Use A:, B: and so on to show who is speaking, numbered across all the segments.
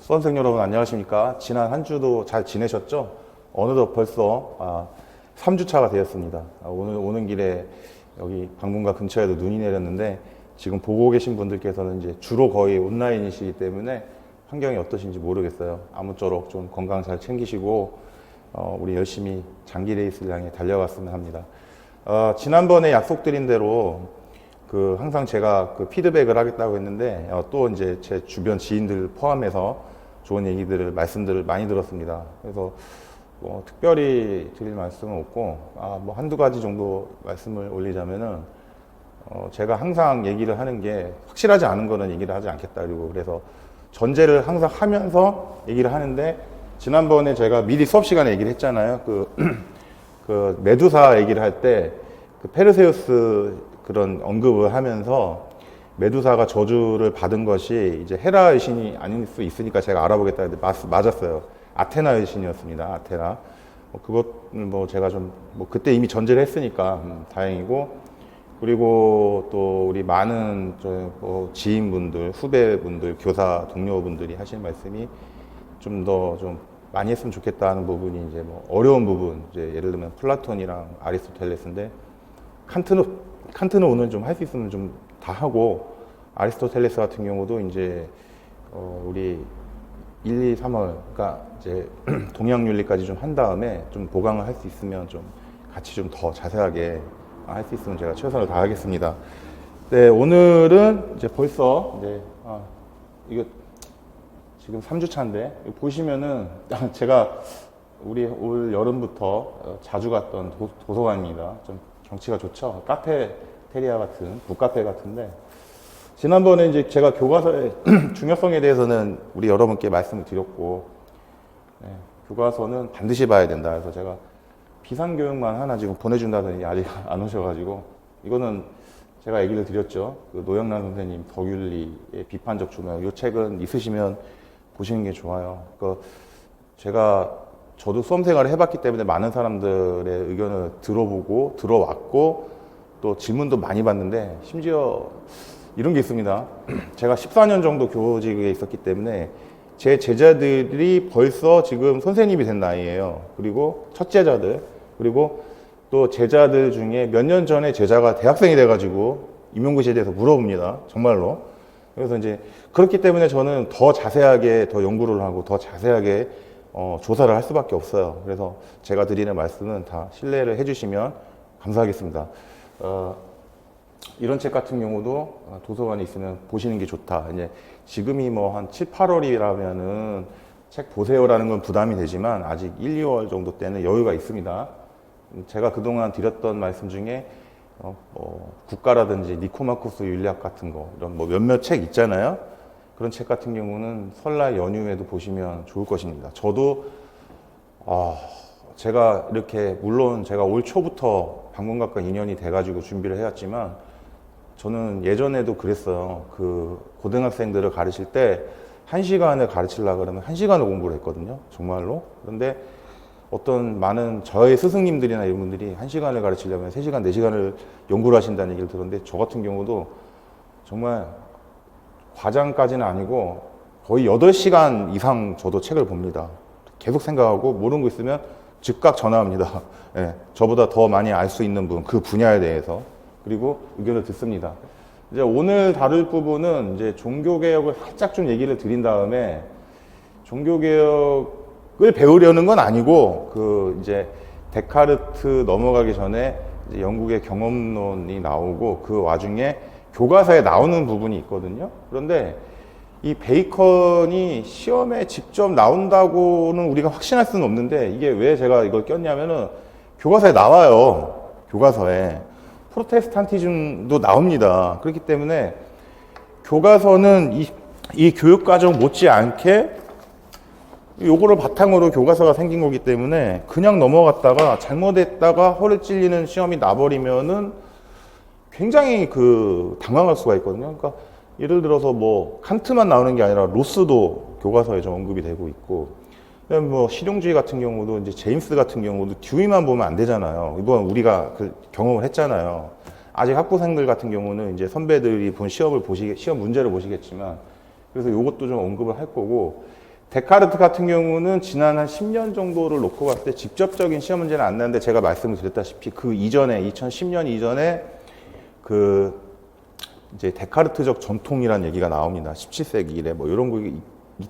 A: 수험생 여러분 안녕하십니까? 지난 한 주도 잘 지내셨죠? 어느덧 벌써 3주차가 되었습니다. 오늘 오는 길에 여기 방문가 근처에도 눈이 내렸는데 지금 보고 계신 분들께서는 이제 주로 거의 온라인이시기 때문에 환경이 어떠신지 모르겠어요. 아무쪼록 좀 건강 잘 챙기시고 우리 열심히 장기 레이스를 향해 달려갔으면 합니다. 지난번에 약속드린 대로 항상 제가 피드백을 하겠다고 했는데 또 이제 제 주변 지인들 포함해서 좋은 얘기들을 말씀들을 많이 들었습니다. 그래서 특별히 드릴 말씀은 없고 뭐 한두 가지 정도 말씀을 올리자면은 제가 항상 얘기를 하는 게 확실하지 않은 거는 얘기를 하지 않겠다. 그래서 전제를 항상 하면서 얘기를 하는데 지난번에 제가 미리 수업 시간에 얘기를 했잖아요. 메두사 얘기를 할 때 페르세우스 그런 언급을 하면서 메두사가 저주를 받은 것이 이제 헤라 여신이 아닐 수 있으니까 제가 알아보겠다 했는데 맞았어요. 아테나 여신이었습니다. 아테나. 그것을 제가 그때 이미 전제를 했으니까 다행이고, 그리고 또 우리 많은 지인분들, 후배분들, 교사 동료분들이 하신 말씀이 좀 더 많이 했으면 좋겠다는 부분이 이제 어려운 부분, 이제 예를 들면 플라톤이랑 아리스토텔레스인데 칸트는 오늘 좀 할 수 있으면 좀 다 하고, 아리스토텔레스 같은 경우도 이제 우리 1, 2, 3월 그러니까 이제 동양윤리까지 좀 한 다음에 좀 보강을 할 수 있으면 좀 같이 좀 더 자세하게 할 수 있으면 제가 최선을 다하겠습니다. 네, 오늘은 이제 벌써 이제 이거 지금 3주 차인데 보시면은 제가 우리 올 여름부터 자주 갔던 도서관입니다. 좀 경치가 좋죠. 카페테리아 같은 북카페 같은데, 지난번에 이제 제가 교과서의 중요성에 대해서는 우리 여러분께 말씀을 드렸고, 교과서는 반드시 봐야 된다. 그래서 제가 비상교육만 하나 지금 보내준다더니 아직 안 오셔가지고, 이거는 제가 얘기를 드렸죠. 노영란 선생님 덕윤리의 비판적 조명, 이 책은 있으시면 보시는 게 좋아요. 저도 수험생활을 해봤기 때문에 많은 사람들의 의견을 들어보고 들어왔고 또 질문도 많이 받는데, 심지어 이런 게 있습니다. 제가 14년 정도 교직에 있었기 때문에 제 제자들이 벌써 지금 선생님이 된 나이예요. 그리고 첫 제자들, 그리고 또 제자들 중에 몇 년 전에 제자가 대학생이 돼가지고 임용고시에 대해서 물어봅니다. 정말로. 그래서 이제 그렇기 때문에 저는 더 자세하게 더 연구를 하고 더 자세하게 조사를 할 수밖에 없어요. 그래서 제가 드리는 말씀은 다 신뢰를 해주시면 감사하겠습니다. 이런 책 같은 경우도 도서관에 있으면 보시는 게 좋다. 이제 지금이 한 7, 8월이라면은 책 보세요라는 건 부담이 되지만 아직 1, 2월 정도 때는 여유가 있습니다. 제가 그동안 드렸던 말씀 중에 국가라든지 니코마코스 윤리학 같은 거, 이런 몇몇 책 있잖아요. 그런 책 같은 경우는 설날 연휴에도 보시면 좋을 것입니다. 저도 제가 이렇게, 물론 제가 올 초부터 방문각과 인연이 돼가지고 준비를 해왔지만, 저는 예전에도 그랬어요. 고등학생들을 가르칠 때 1시간을 가르치려고 그러면 1시간을 공부를 했거든요. 정말로. 그런데 어떤 많은 저의 스승님들이나 이런 분들이 1시간을 가르치려면 3시간, 4시간을 연구를 하신다는 얘기를 들었는데, 저 같은 경우도 정말 과장까지는 아니고 거의 8시간 이상 저도 책을 봅니다. 계속 생각하고 모르는 거 있으면 즉각 전화합니다. 네, 저보다 더 많이 알 수 있는 분, 그 분야에 대해서. 그리고 의견을 듣습니다. 이제 오늘 다룰 부분은 이제 종교개혁을 살짝 좀 얘기를 드린 다음에, 종교개혁을 배우려는 건 아니고, 이제 데카르트 넘어가기 전에 이제 영국의 경험론이 나오고 그 와중에 교과서에 나오는 부분이 있거든요. 그런데 이 베이컨이 시험에 직접 나온다고는 우리가 확신할 수는 없는데, 이게 왜 제가 이걸 꼈냐면은 교과서에 나와요. 교과서에. 프로테스탄티즘도 나옵니다. 그렇기 때문에 교과서는 이 교육과정 못지않게 요거를 바탕으로 교과서가 생긴 거기 때문에 그냥 넘어갔다가 잘못했다가 허를 찔리는 시험이 나버리면은 굉장히 당황할 수가 있거든요. 그러니까 예를 들어서 칸트만 나오는 게 아니라 로스도 교과서에 좀 언급이 되고 있고, 그다음에 실용주의 같은 경우도 이제 제임스 같은 경우도 듀이만 보면 안 되잖아요. 이번 우리가 경험을 했잖아요. 아직 학부생들 같은 경우는 이제 선배들이 본 시험 문제를 보시겠지만, 그래서 이것도 좀 언급을 할 거고, 데카르트 같은 경우는 지난 한 10년 정도를 놓고 봤을 때 직접적인 시험 문제는 안 나는데 제가 말씀을 드렸다시피 그 이전에 2010년 이전에 그 이제 데카르트적 전통이라는 얘기가 나옵니다. 17세기 이래 뭐 이런 거기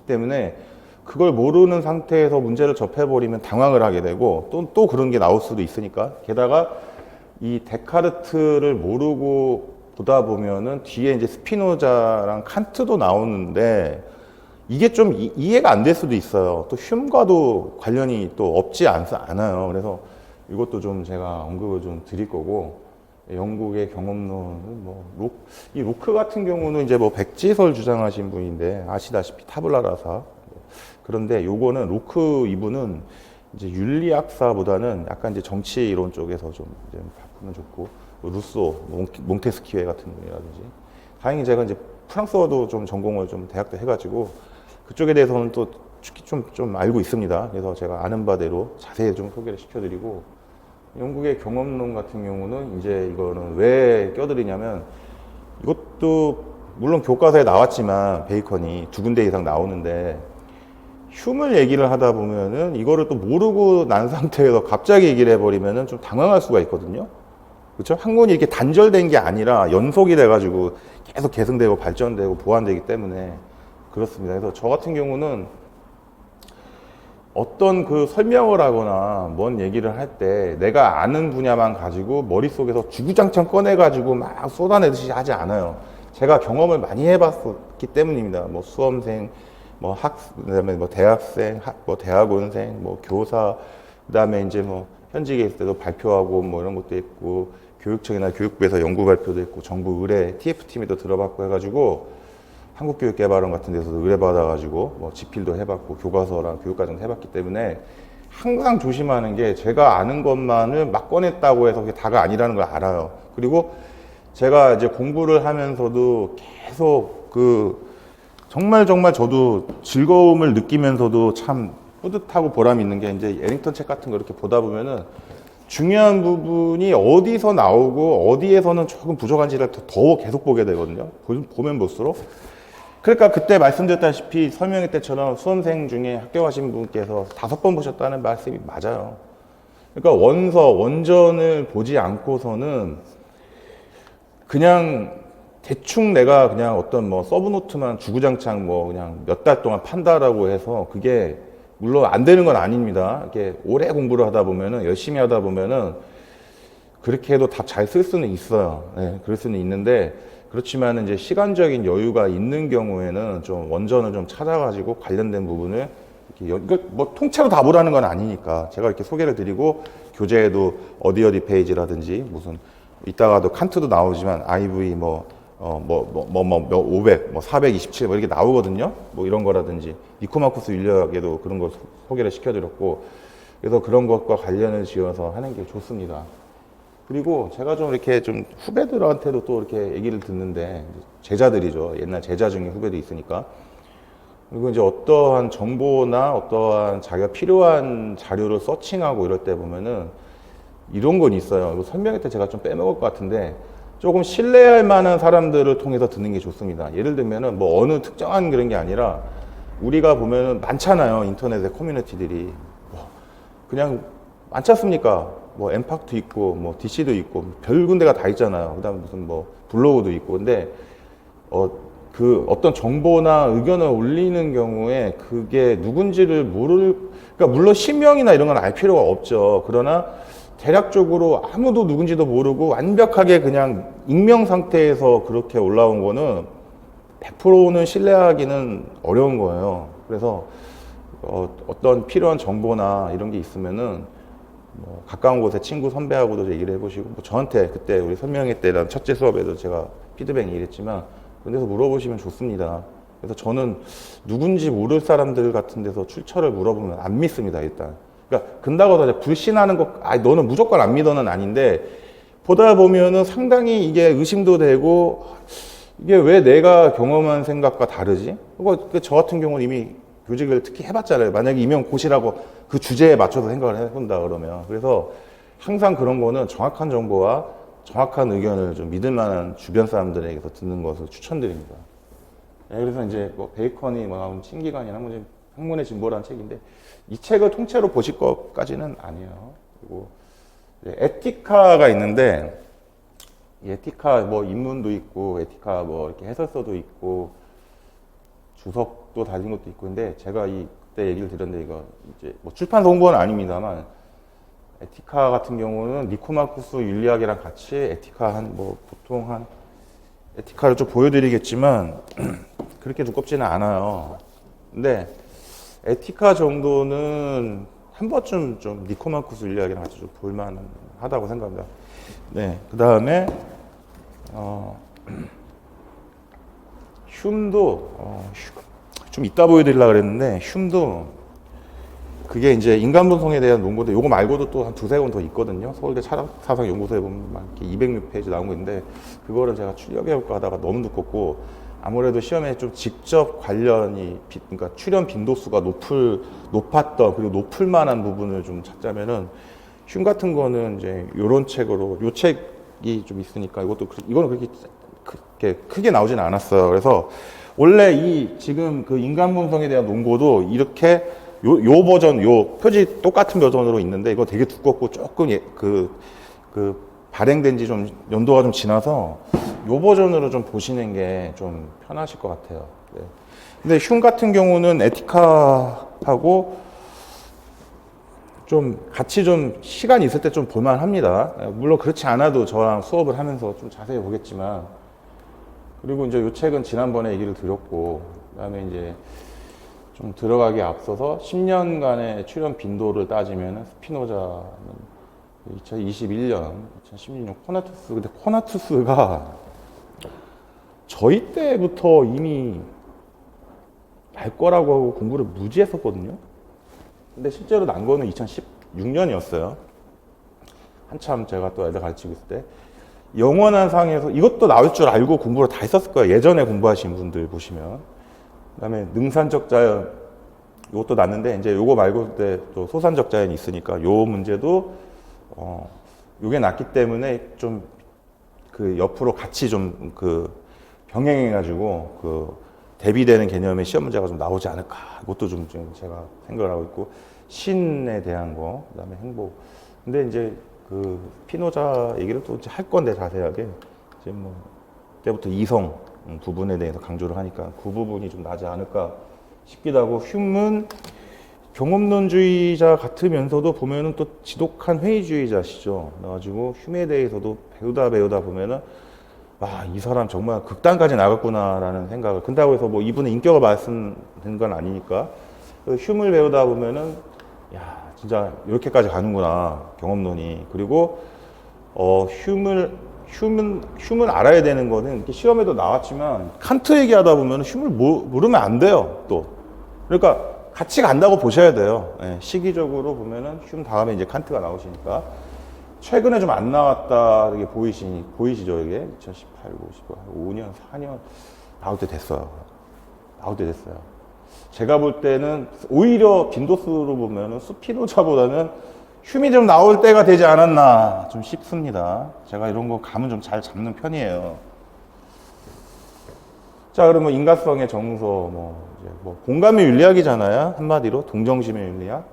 A: 때문에 그걸 모르는 상태에서 문제를 접해버리면 당황을 하게 되고 또 그런 게 나올 수도 있으니까 게다가 이 데카르트를 모르고 보다 보면은 뒤에 이제 스피노자랑 칸트도 나오는데 이게 좀 이해가 안 될 수도 있어요. 또 휴머과도 관련이 또 없지 않아요. 그래서 이것도 좀 제가 언급을 좀 드릴 거고 영국의 경험론은 이 로크 같은 경우는 이제 뭐 백지설 주장하신 분인데 아시다시피 타블라라사 그런데 요거는 로크 이분은 이제 윤리학사보다는 약간 이제 정치 이론 쪽에서 좀 이제 바꾸면 좋고 루소, 몽테스키에 같은 분이라든지 다행히 제가 이제 프랑스어도 좀 전공을 좀 대학 때 해가지고 그쪽에 대해서는 또 좀 알고 있습니다. 그래서 제가 아는 바대로 자세히 좀 소개를 시켜드리고 영국의 경험론 같은 경우는 이제 이거는 왜 껴드리냐면 이것도 물론 교과서에 나왔지만 베이컨이 2군데 이상 나오는데 흉을 얘기를 하다 보면은 이거를 또 모르고 난 상태에서 갑자기 얘기를 해버리면은 좀 당황할 수가 있거든요. 그렇죠? 학문이 이렇게 단절된 게 아니라 연속이 돼가지고 계속 계승되고 발전되고 보완되기 때문에 그렇습니다. 그래서 저 같은 경우는 어떤 그 설명을 하거나 뭔 얘기를 할 때 내가 아는 분야만 가지고 머릿속에서 주구장창 꺼내가지고 막 쏟아내듯이 하지 않아요. 제가 경험을 많이 해봤기 때문입니다. 뭐 수험생, 그다음에 뭐 대학생, 뭐 대학원생, 뭐 교사, 그다음에 이제 뭐 현직에 있을 때도 발표하고 뭐 이런 것도 있고 교육청이나 교육부에서 연구 발표도 있고 정부 의뢰, TF팀에도 들어봤고 해가지고 한국교육개발원 같은 데서도 의뢰받아가지고 뭐 집필도 해봤고 교과서랑 교육과정도 해봤기 때문에 항상 조심하는 게 제가 아는 것만을 막 꺼냈다고 해서 그게 다가 아니라는 걸 알아요. 그리고 제가 이제 공부를 하면서도 계속 정말 저도 즐거움을 느끼면서도 참 뿌듯하고 보람이 있는 게 이제 에링턴 책 같은 거 이렇게 보다 보면은 중요한 부분이 어디서 나오고 어디에서는 조금 부족한지를 더 계속 보게 되거든요. 보면 볼수록. 그러니까 그때 말씀드렸다시피 설명회 때처럼 수험생 중에 합격하신 분께서 5번 보셨다는 말씀이 맞아요. 그러니까 원전을 보지 않고서는 그냥 대충 내가 그냥 어떤 뭐 서브노트만 주구장창 뭐 그냥 몇 달 동안 판다라고 해서 그게 물론 안 되는 건 아닙니다. 이렇게 오래 공부를 하다 보면은 열심히 하다 보면은 그렇게 해도 답 잘 쓸 수는 있어요. 네, 그럴 수는 있는데 그렇지만 이제 시간적인 여유가 있는 경우에는 좀 원전을 좀 찾아가지고 관련된 부분을 이거 뭐 통째로 다 보라는 건 아니니까 제가 이렇게 소개를 드리고 교재에도 어디 페이지라든지 무슨 이따가도 칸트도 나오지만 IV 500, 427 이렇게 나오거든요. 뭐 이런 거라든지 니코마코스 윤리학에도 그런 거 소개를 시켜드렸고 그래서 그런 것과 관련을 지어서 하는 게 좋습니다. 그리고 제가 좀 이렇게 좀 후배들한테도 또 이렇게 얘기를 듣는데 제자들이죠. 옛날 제자 중에 후배도 있으니까. 그리고 이제 어떠한 정보나 어떠한 자기가 필요한 자료를 서칭하고 이럴 때 보면은 이런 건 있어요. 이거 설명회 때 제가 좀 빼먹을 것 같은데 조금 신뢰할 만한 사람들을 통해서 듣는 게 좋습니다. 예를 들면은 뭐 어느 특정한 그런 게 아니라 우리가 보면은 많잖아요. 인터넷에 커뮤니티들이. 그냥 많지 않습니까? 뭐 엠팍도 있고 뭐 DC도 있고 별 군데가 다 있잖아요. 그다음에 무슨 뭐 블로그도 있고 근데 그 어떤 정보나 의견을 올리는 경우에 그게 누군지를 그러니까 물론 실명이나 이런 건 알 필요가 없죠. 그러나 대략적으로 아무도 누군지도 모르고 완벽하게 그냥 익명 상태에서 그렇게 올라온 거는 100%는 신뢰하기는 어려운 거예요. 그래서 어떤 필요한 정보나 이런 게 있으면은 뭐 가까운 곳에 친구 선배하고도 얘기를 해보시고 뭐 저한테 그때 우리 설명회 때랑 첫째 수업에도 제가 피드백 얘기했지만 그런 데서 물어보시면 좋습니다. 그래서 저는 누군지 모를 사람들 같은 데서 출처를 물어보면 안 믿습니다. 일단 그러니까 근다고 해서 불신하는 것 너는 무조건 안 믿어는 아닌데 보다 보면은 상당히 이게 의심도 되고 이게 왜 내가 경험한 생각과 다르지? 저 같은 경우는 이미 교직을 특히 해봤잖아요. 만약에 임용고시라고 그 주제에 맞춰서 생각을 해본다 그러면. 그래서 항상 그런 거는 정확한 정보와 정확한 의견을 좀 믿을 만한 주변 사람들에게서 듣는 것을 추천드립니다. 네, 그래서 이제 뭐 베이컨이 뭐 나온 신기관이나 뭐 학문의 진보라는 책인데 이 책을 통째로 보실 것까지는 아니에요. 그리고 에티카가 있는데 이 에티카 뭐 인문도 있고 에티카 뭐 이렇게 해설서도 있고 주석도 달린 것도 있고 근데 제가 그때 얘기를 드렸는데 이거 이제 뭐 출판사 홍보는 아닙니다만 에티카 같은 경우는 니코마코스 윤리학이랑 같이 에티카 보통 한 에티카를 좀 보여드리겠지만 그렇게 두껍지는 않아요. 근데 에티카 정도는 한 번쯤 좀 니코마코스 윤리학이랑 같이 좀 볼만하다고 생각합니다. 네, 그 다음에 흉도 좀 이따 보여드리려고 그랬는데 흉도 그게 이제 인간분성에 대한 논문인데 요거 말고도 또 한 두세 권 더 있거든요. 서울대 철학사상연구소에 보면 막 206페이지 나온 거 있는데 그거를 제가 출력해볼까 하다가 너무 두껍고 아무래도 시험에 좀 직접 관련이 그러니까 출연 빈도수가 높았던 그리고 높을 만한 부분을 좀 찾자면은 흉 같은 거는 이제 요런 책으로 요 책이 좀 있으니까 이거는 그렇게 크게 나오지는 않았어요. 그래서 원래 이 지금 그 인간분성에 대한 논고도 이렇게 요 버전, 요 표지 똑같은 버전으로 있는데 이거 되게 두껍고 조금 발행된 지 좀 연도가 좀 지나서 요 버전으로 좀 보시는 게 좀 편하실 것 같아요. 네. 근데 흉 같은 경우는 에티카하고 좀 같이 좀 시간이 있을 때 좀 볼만 합니다. 물론 그렇지 않아도 저랑 수업을 하면서 좀 자세히 보겠지만 그리고 이제 요 책은 지난번에 얘기를 드렸고 그다음에 이제 좀 들어가기에 앞서서 10년간의 출연 빈도를 따지면 스피노자는 2021년, 2016년 코나투스, 근데 코나투스가 저희 때부터 이미 날 거라고 하고 공부를 무지했었거든요. 근데 실제로 난 거는 2016년이었어요. 한참 제가 또 애들 가르치고 있을 때. 영원한 상에서 이것도 나올 줄 알고 공부를 다 했었을 거예요. 예전에 공부하신 분들 보시면. 그 다음에 능산적 자연 이것도 났는데 이제 요거 말고 또 소산적 자연이 있으니까 요 문제도 요게 났기 때문에 좀 그 옆으로 같이 좀 그 병행해 가지고 그 대비되는 개념의 시험 문제가 좀 나오지 않을까 이것도 좀 제가 생각을 하고 있고 신에 대한 거 그다음에 행복 근데 이제 그 피노자 얘기를 또 이제 할 건데 자세하게 지금 뭐 때부터 이성 부분에 대해서 강조를 하니까 그 부분이 좀 나지 않을까 싶기도 하고 흉은 경험론주의자 같으면서도 보면은 또 지독한 회의주의자시죠. 그래가지고 흉에 대해서도 배우다 보면은 이 사람 정말 극단까지 나갔구나라는 생각을 근다고 해서 뭐 이분의 인격을 말씀드린 건 아니니까 흉을 배우다 보면은 진짜 이렇게까지 가는구나 경험론이 그리고 흉을 알아야 되는 거는 이렇게 시험에도 나왔지만 칸트 얘기하다 보면 흉을 모르면 안 돼요 또 그러니까 같이 간다고 보셔야 돼요. 시기적으로 보면은 흉 다음에 이제 칸트가 나오시니까 최근에 좀 안 나왔다 이게 보이시죠 이게 2018, 5년, 4년 나올 때 됐어요. 제가 볼 때는 오히려 빈도수로 보면은 스피노자보다는 흉이 좀 나올 때가 되지 않았나 좀 싶습니다. 제가 이런 거 감은 좀 잘 잡는 편이에요. 자, 그러면 인간성의 정서, 공감의 윤리학이잖아요. 한마디로 동정심의 윤리학,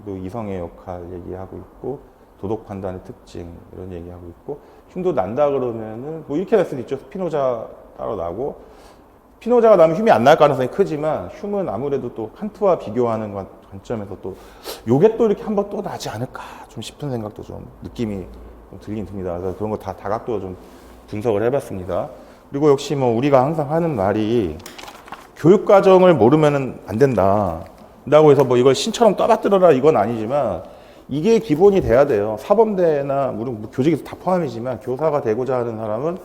A: 또 이성의 역할 얘기하고 있고, 도덕 판단의 특징 이런 얘기하고 있고, 흉도 난다 그러면은 이렇게 될 수도 있죠. 스피노자 따로 나고, 스피노자가 나면 흉이 안 날 가능성이 크지만 흉은 아무래도 또 칸트와 비교하는 관점에서 또 요게 또 이렇게 한번 또 나지 않을까 좀 싶은 생각도 좀 느낌이 좀 들긴 듭니다. 그래서 그런 거 다 다각도 좀 분석을 해봤습니다. 그리고 역시 우리가 항상 하는 말이 교육 과정을 모르면은 안 된다. 라고 해서 이걸 신처럼 떠받들어라 이건 아니지만 이게 기본이 돼야 돼요. 사범대나 물론 교직에서 다 포함이지만 교사가 되고자 하는 사람은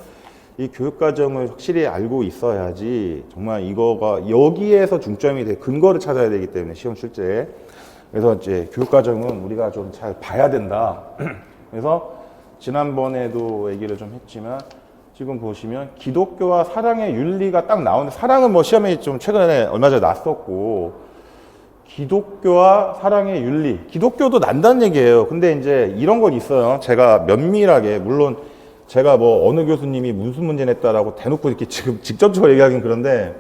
A: 이 교육 과정을 확실히 알고 있어야지 정말 이거가 여기에서 중점이 돼 근거를 찾아야 되기 때문에 시험 출제에 그래서 이제 교육 과정은 우리가 좀 잘 봐야 된다. 그래서 지난번에도 얘기를 좀 했지만 지금 보시면 기독교와 사랑의 윤리가 딱 나오는데 사랑은 시험에 좀 최근에 얼마 전에 났었고 기독교와 사랑의 윤리 기독교도 난다는 얘기예요. 근데 이제 이런 건 있어요. 제가 면밀하게 물론 제가 어느 교수님이 무슨 문제 냈다라고 대놓고 이렇게 지금 직접적으로 얘기하긴 그런데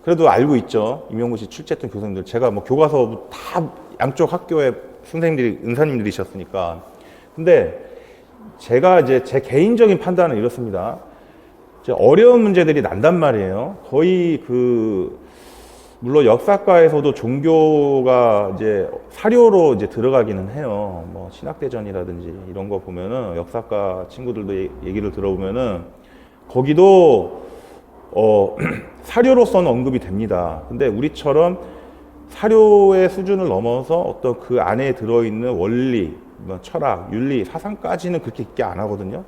A: 그래도 알고 있죠. 임용고시 출제했던 교수님들. 제가 뭐 교과서 다 양쪽 학교의 선생님들이, 은사님들이셨으니까. 근데 제가 이제 제 개인적인 판단은 이렇습니다. 이제 어려운 문제들이 난단 말이에요. 거의 물론 역사과에서도 종교가 이제 사료로 이제 들어가기는 해요. 뭐 신학대전이라든지 이런 거 보면은 역사과 친구들도 얘기를 들어보면은 거기도 사료로서는 언급이 됩니다. 근데 우리처럼 사료의 수준을 넘어서 어떤 그 안에 들어있는 원리, 뭐 철학, 윤리, 사상까지는 그렇게 깊게 안 하거든요.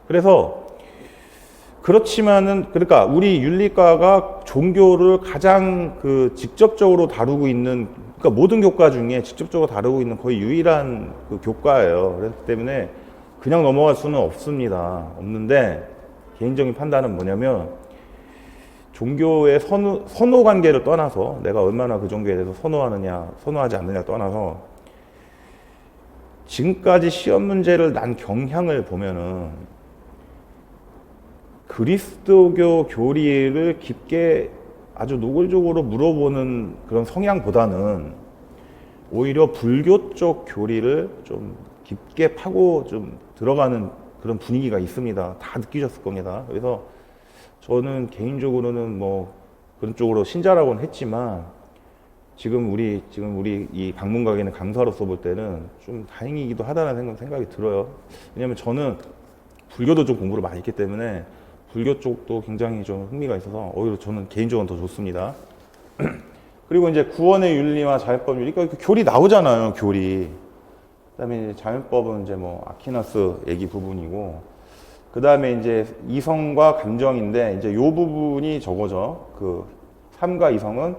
A: 그래서 그렇지만은, 그러니까 우리 윤리과가 종교를 가장 직접적으로 다루고 있는, 그러니까 모든 교과 중에 직접적으로 다루고 있는 거의 유일한 교과예요. 그렇기 때문에 그냥 넘어갈 수는 없습니다. 없는데, 개인적인 판단은 뭐냐면, 종교의 선호 관계를 떠나서, 내가 얼마나 그 종교에 대해서 선호하느냐, 선호하지 않느냐 떠나서, 지금까지 시험 문제를 난 경향을 보면은, 그리스도교 교리를 깊게 아주 노골적으로 물어보는 그런 성향보다는 오히려 불교 쪽 교리를 좀 깊게 파고 좀 들어가는 그런 분위기가 있습니다. 다 느끼셨을 겁니다. 그래서 저는 개인적으로는 뭐 그런 쪽으로 신자라고는 했지만 지금 우리 이 방문가에 있는 강사로서 볼 때는 좀 다행이기도 하다는 생각이 들어요. 왜냐면 저는 불교도 좀 공부를 많이 했기 때문에 불교 쪽도 굉장히 좀 흥미가 있어서 오히려 저는 개인적으로 더 좋습니다. 그리고 이제 구원의 윤리와 자율법 윤리, 그러니까 교리 나오잖아요, 교리. 그다음에 이제 자율법은 이제 뭐 아퀴나스 얘기 부분이고, 그다음에 이제 이성과 감정인데 이제 요 부분이 저거죠. 삶과 이성은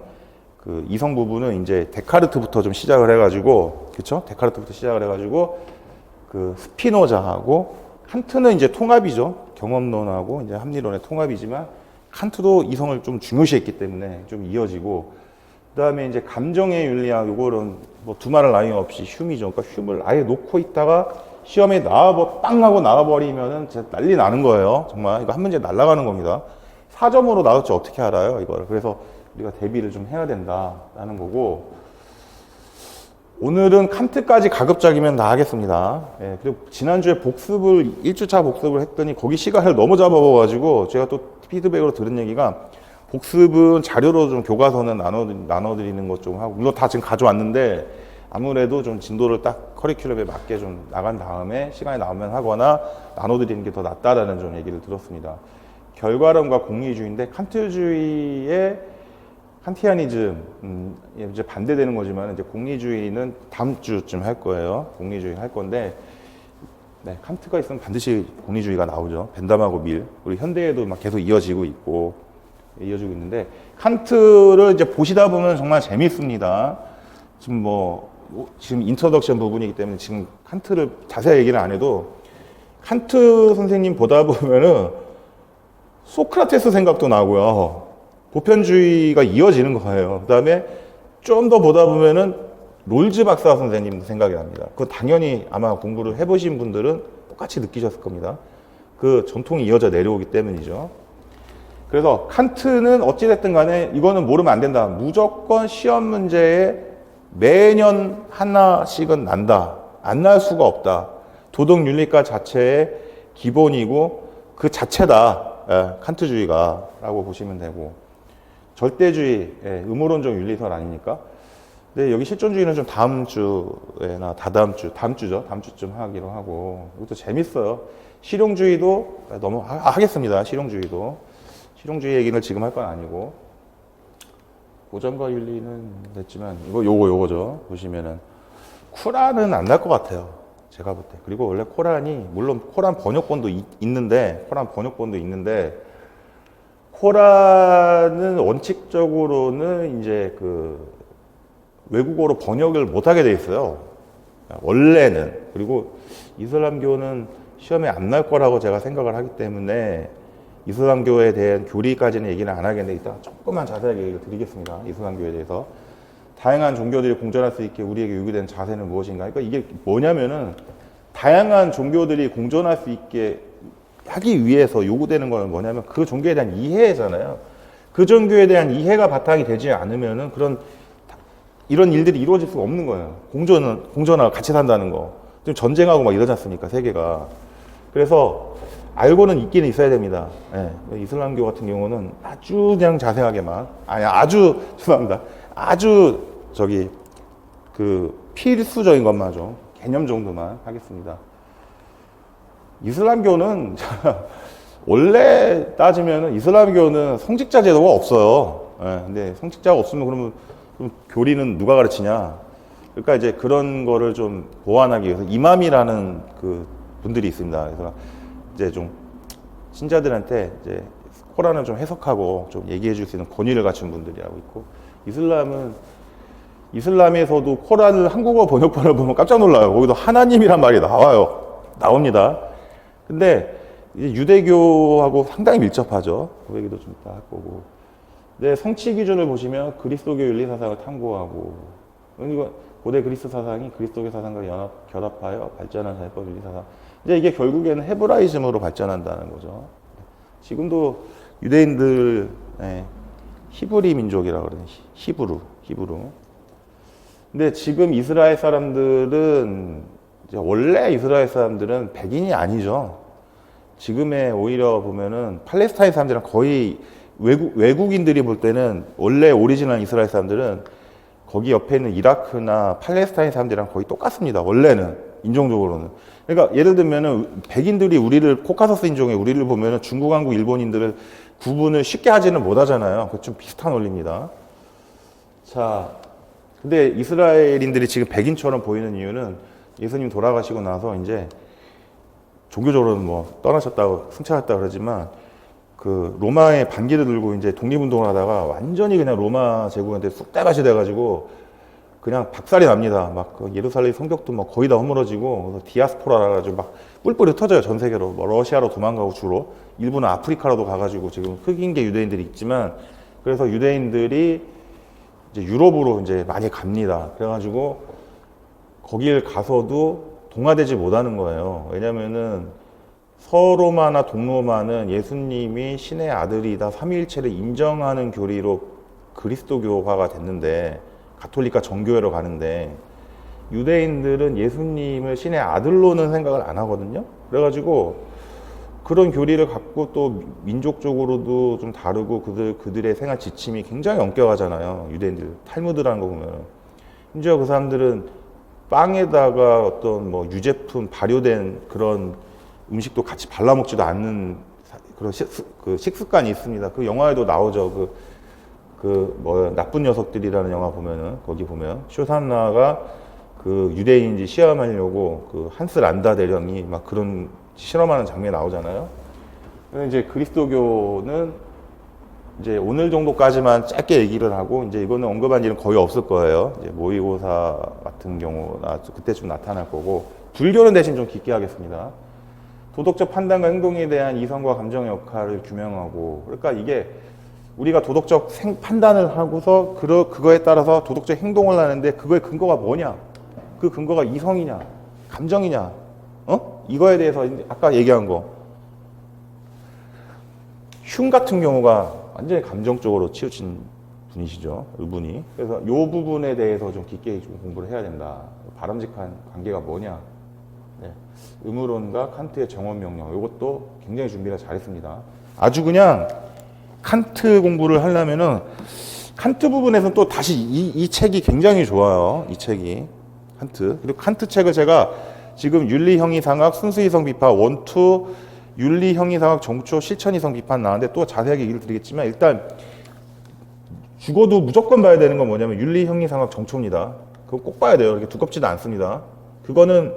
A: 이성 부분은 이제 데카르트부터 좀 시작을 해가지고, 그렇죠? 데카르트부터 시작을 해가지고 스피노자하고 칸트는 이제 통합이죠. 경험론하고 이제 합리론의 통합이지만 칸트도 이성을 좀 중요시했기 때문에 좀 이어지고, 그다음에 이제 감정의 윤리학, 요거는 뭐 두말할 나위 없이 흉이죠. 그러니까 흉을 아예 놓고 있다가 시험에 빵 하고 나와버리면은 진짜 난리 나는 거예요. 정말 이거 한 문제 날아가는 겁니다. 4점으로 나올지 어떻게 알아요, 이거를. 그래서 우리가 대비를 좀 해야 된다라는 거고, 오늘은 칸트까지 가급적이면 다 하겠습니다. 예, 그리고 지난주에 1주차 복습을 했더니 거기 시간을 너무 잡아가지고 제가 또 피드백으로 들은 얘기가, 복습은 자료로 좀 교과서는 나눠드리는 것 좀 하고, 물론 다 지금 가져왔는데 아무래도 좀 진도를 딱 커리큘럼에 맞게 좀 나간 다음에 시간이 나오면 하거나 나눠드리는 게 더 낫다라는 좀 얘기를 들었습니다. 결과론과 공리주의인데, 칸티아니즘, 이제 반대되는 거지만, 이제 공리주의는 다음 주쯤 할 거예요. 공리주의 할 건데, 네, 칸트가 있으면 반드시 공리주의가 나오죠. 벤담하고 밀. 우리 현대에도 막 계속 이어지고 있는데, 칸트를 이제 보시다 보면 정말 재밌습니다. 지금 인트로덕션 부분이기 때문에 지금 칸트를 자세히 얘기를 안 해도, 칸트 선생님 보다 보면은 소크라테스 생각도 나고요. 보편주의가 이어지는 거예요. 그 다음에 좀 더 보다 보면은 롤즈 박사 선생님 생각이 납니다. 그거 당연히 아마 공부를 해보신 분들은 똑같이 느끼셨을 겁니다. 그 전통이 이어져 내려오기 때문이죠. 그래서 칸트는 어찌됐든 간에 이거는 모르면 안 된다. 무조건 시험 문제에 매년 하나씩은 난다. 안 날 수가 없다. 도덕윤리과 자체의 기본이고 그 자체다. 칸트주의가 라고 보시면 되고, 절대주의, 음모론적 윤리설 아닙니까? 근데 여기 실존주의는 좀 다음 주나 다음 주쯤 하기로 하고, 이것도 재밌어요. 실용주의도 하겠습니다. 실용주의 얘기는 지금 할 건 아니고, 고전과 윤리는 됐지만, 요거죠. 보시면은, 쿠란은 안 날 것 같아요. 제가 볼 때. 그리고 원래 물론 코란 번역본도 있는데, 코란은 원칙적으로는 이제 외국어로 번역을 못하게 돼 있어요. 원래는. 그리고 이슬람교는 시험에 안 날 거라고 제가 생각을 하기 때문에 이슬람교에 대한 교리까지는 얘기는 안 하겠는데, 이따 조금만 자세하게 얘기를 드리겠습니다. 이슬람교에 대해서. 다양한 종교들이 공존할 수 있게 우리에게 요구된 자세는 무엇인가? 그러니까 이게 뭐냐면은, 다양한 종교들이 공존할 수 있게 하기 위해서 요구되는 건 뭐냐면 그 종교에 대한 이해잖아요. 그 종교에 대한 이해가 바탕이 되지 않으면은 이런 일들이 이루어질 수가 없는 거예요. 공존하고 같이 산다는 거. 좀 전쟁하고 막 이러지 않습니까? 세계가. 그래서 알고는 있기는 있어야 됩니다. 예. 이슬람교 같은 경우는 아주 그냥 자세하게만, 죄송합니다. 아주 필수적인 것만 개념 정도만 하겠습니다. 이슬람교는 원래 따지면 이슬람교는 성직자 제도가 없어요. 예. 근데 성직자가 없으면 그러면 교리는 누가 가르치냐? 그러니까 이제 그런 거를 좀 보완하기 위해서 이맘이라는 그 분들이 있습니다. 그래서 이제 좀 신자들한테 이제 코란을 좀 해석하고 좀 얘기해 줄 수 있는 권위를 갖춘 분들이라고 있고, 이슬람에서도 코란을 한국어 번역본을 보면 깜짝 놀라요. 거기도 하나님이란 말이 나옵니다. 근데 이제 유대교하고 상당히 밀접하죠. 그 얘기도 좀 이따 할 거고. 근데 성취 기준을 보시면 그리스도교 윤리 사상을 탐구하고, 그러니까 고대 그리스 사상이 그리스도교 사상과 결합하여 발전한 사회법 윤리 사상. 이제 이게 결국에는 헤브라이즘으로 발전한다는 거죠. 지금도 유대인들, 히브리 민족이라고 그러는 히브루. 근데 지금 이스라엘 사람들은, 원래 이스라엘 사람들은 백인이 아니죠. 지금의 오히려 보면은 팔레스타인 사람들이랑 거의 외국인들이 볼 때는 원래 오리지널 이스라엘 사람들은 거기 옆에 있는 이라크나 팔레스타인 사람들이랑 거의 똑같습니다. 원래는 인종적으로는. 그러니까 예를 들면은 백인들이 코카서스 인종의 우리를 보면은 중국, 한국, 일본인들을 구분을 쉽게 하지는 못하잖아요. 그 좀 비슷한 원리입니다. 자, 근데 이스라엘인들이 지금 백인처럼 보이는 이유는 예수님 돌아가시고 나서 이제 종교적으로는 뭐 떠나셨다고 승천했다 그러지만 그 로마의 반기를 들고 이제 독립운동을 하다가 완전히 그냥 로마 제국한테 쑥대밭이 돼가지고 그냥 박살이 납니다. 막 그 예루살렘 성벽도 막 거의 다 허물어지고, 그래서 디아스포라라 가지고 막 뿔뿔이 터져요. 전 세계로. 뭐 러시아로 도망가고 주로. 일부는 아프리카로도 가가지고 지금 흑인계 유대인들이 있지만, 그래서 유대인들이 이제 유럽으로 이제 많이 갑니다. 그래가지고 거길 가서도 동화되지 못하는 거예요. 왜냐면은 서로마나 동로마는 예수님이 신의 아들이다, 삼위일체를 인정하는 교리로 그리스도교화가 됐는데, 가톨릭과 정교회로 가는데, 유대인들은 예수님을 신의 아들로는 생각을 안 하거든요. 그래가지고 그런 교리를 갖고 또 민족적으로도 좀 다르고 그들의 생활 지침이 굉장히 엄격하잖아요. 유대인들 탈무드라는 거 보면 심지어 그 사람들은 빵에다가 어떤 뭐 유제품 발효된 그런 음식도 같이 발라 먹지도 않는 그런 식습관이 있습니다. 그 영화에도 나오죠. 나쁜 녀석들이라는 영화 보면은, 거기 보면 쇼산나가 그 유대인인지 시험하려고 그 한스 란다 대령이 막 그런 실험하는 장면이 나오잖아요. 근데 이제 그리스도교는 이제 오늘 정도까지만 짧게 얘기를 하고, 이제 이거는 언급한 일은 거의 없을 거예요. 이제 모의고사 같은 경우나 그때쯤 나타날 거고, 불교는 대신 좀 깊게 하겠습니다. 도덕적 판단과 행동에 대한 이성과 감정의 역할을 규명하고, 그러니까 이게 우리가 도덕적 판단을 하고서 그거에 따라서 도덕적 행동을 하는데 그거의 근거가 뭐냐? 그 근거가 이성이냐? 감정이냐? 이거에 대해서 아까 얘기한 거. 흉 같은 경우가 완전히 감정적으로 치우친 분이시죠. 이분이. 그래서 이 부분에 대해서 좀 깊게 좀 공부를 해야 된다. 바람직한 관계가 뭐냐? 네. 의무론과 칸트의 정원 명령. 이것도 굉장히 준비를 잘했습니다. 아주 그냥 칸트 공부를 하려면은 칸트 부분에서는 또 다시 이 책이 굉장히 좋아요. 이 책이 칸트. 그리고 칸트 책을 제가 지금 윤리형이상학 순수이성 비판 1, 2 윤리형이상학 정초 실천이성 비판 나왔는데 또 자세하게 얘기를 드리겠지만, 일단 죽어도 무조건 봐야 되는 건 뭐냐면 윤리형이상학 정초입니다. 그거 꼭 봐야 돼요. 이렇게 두껍지도 않습니다. 그거는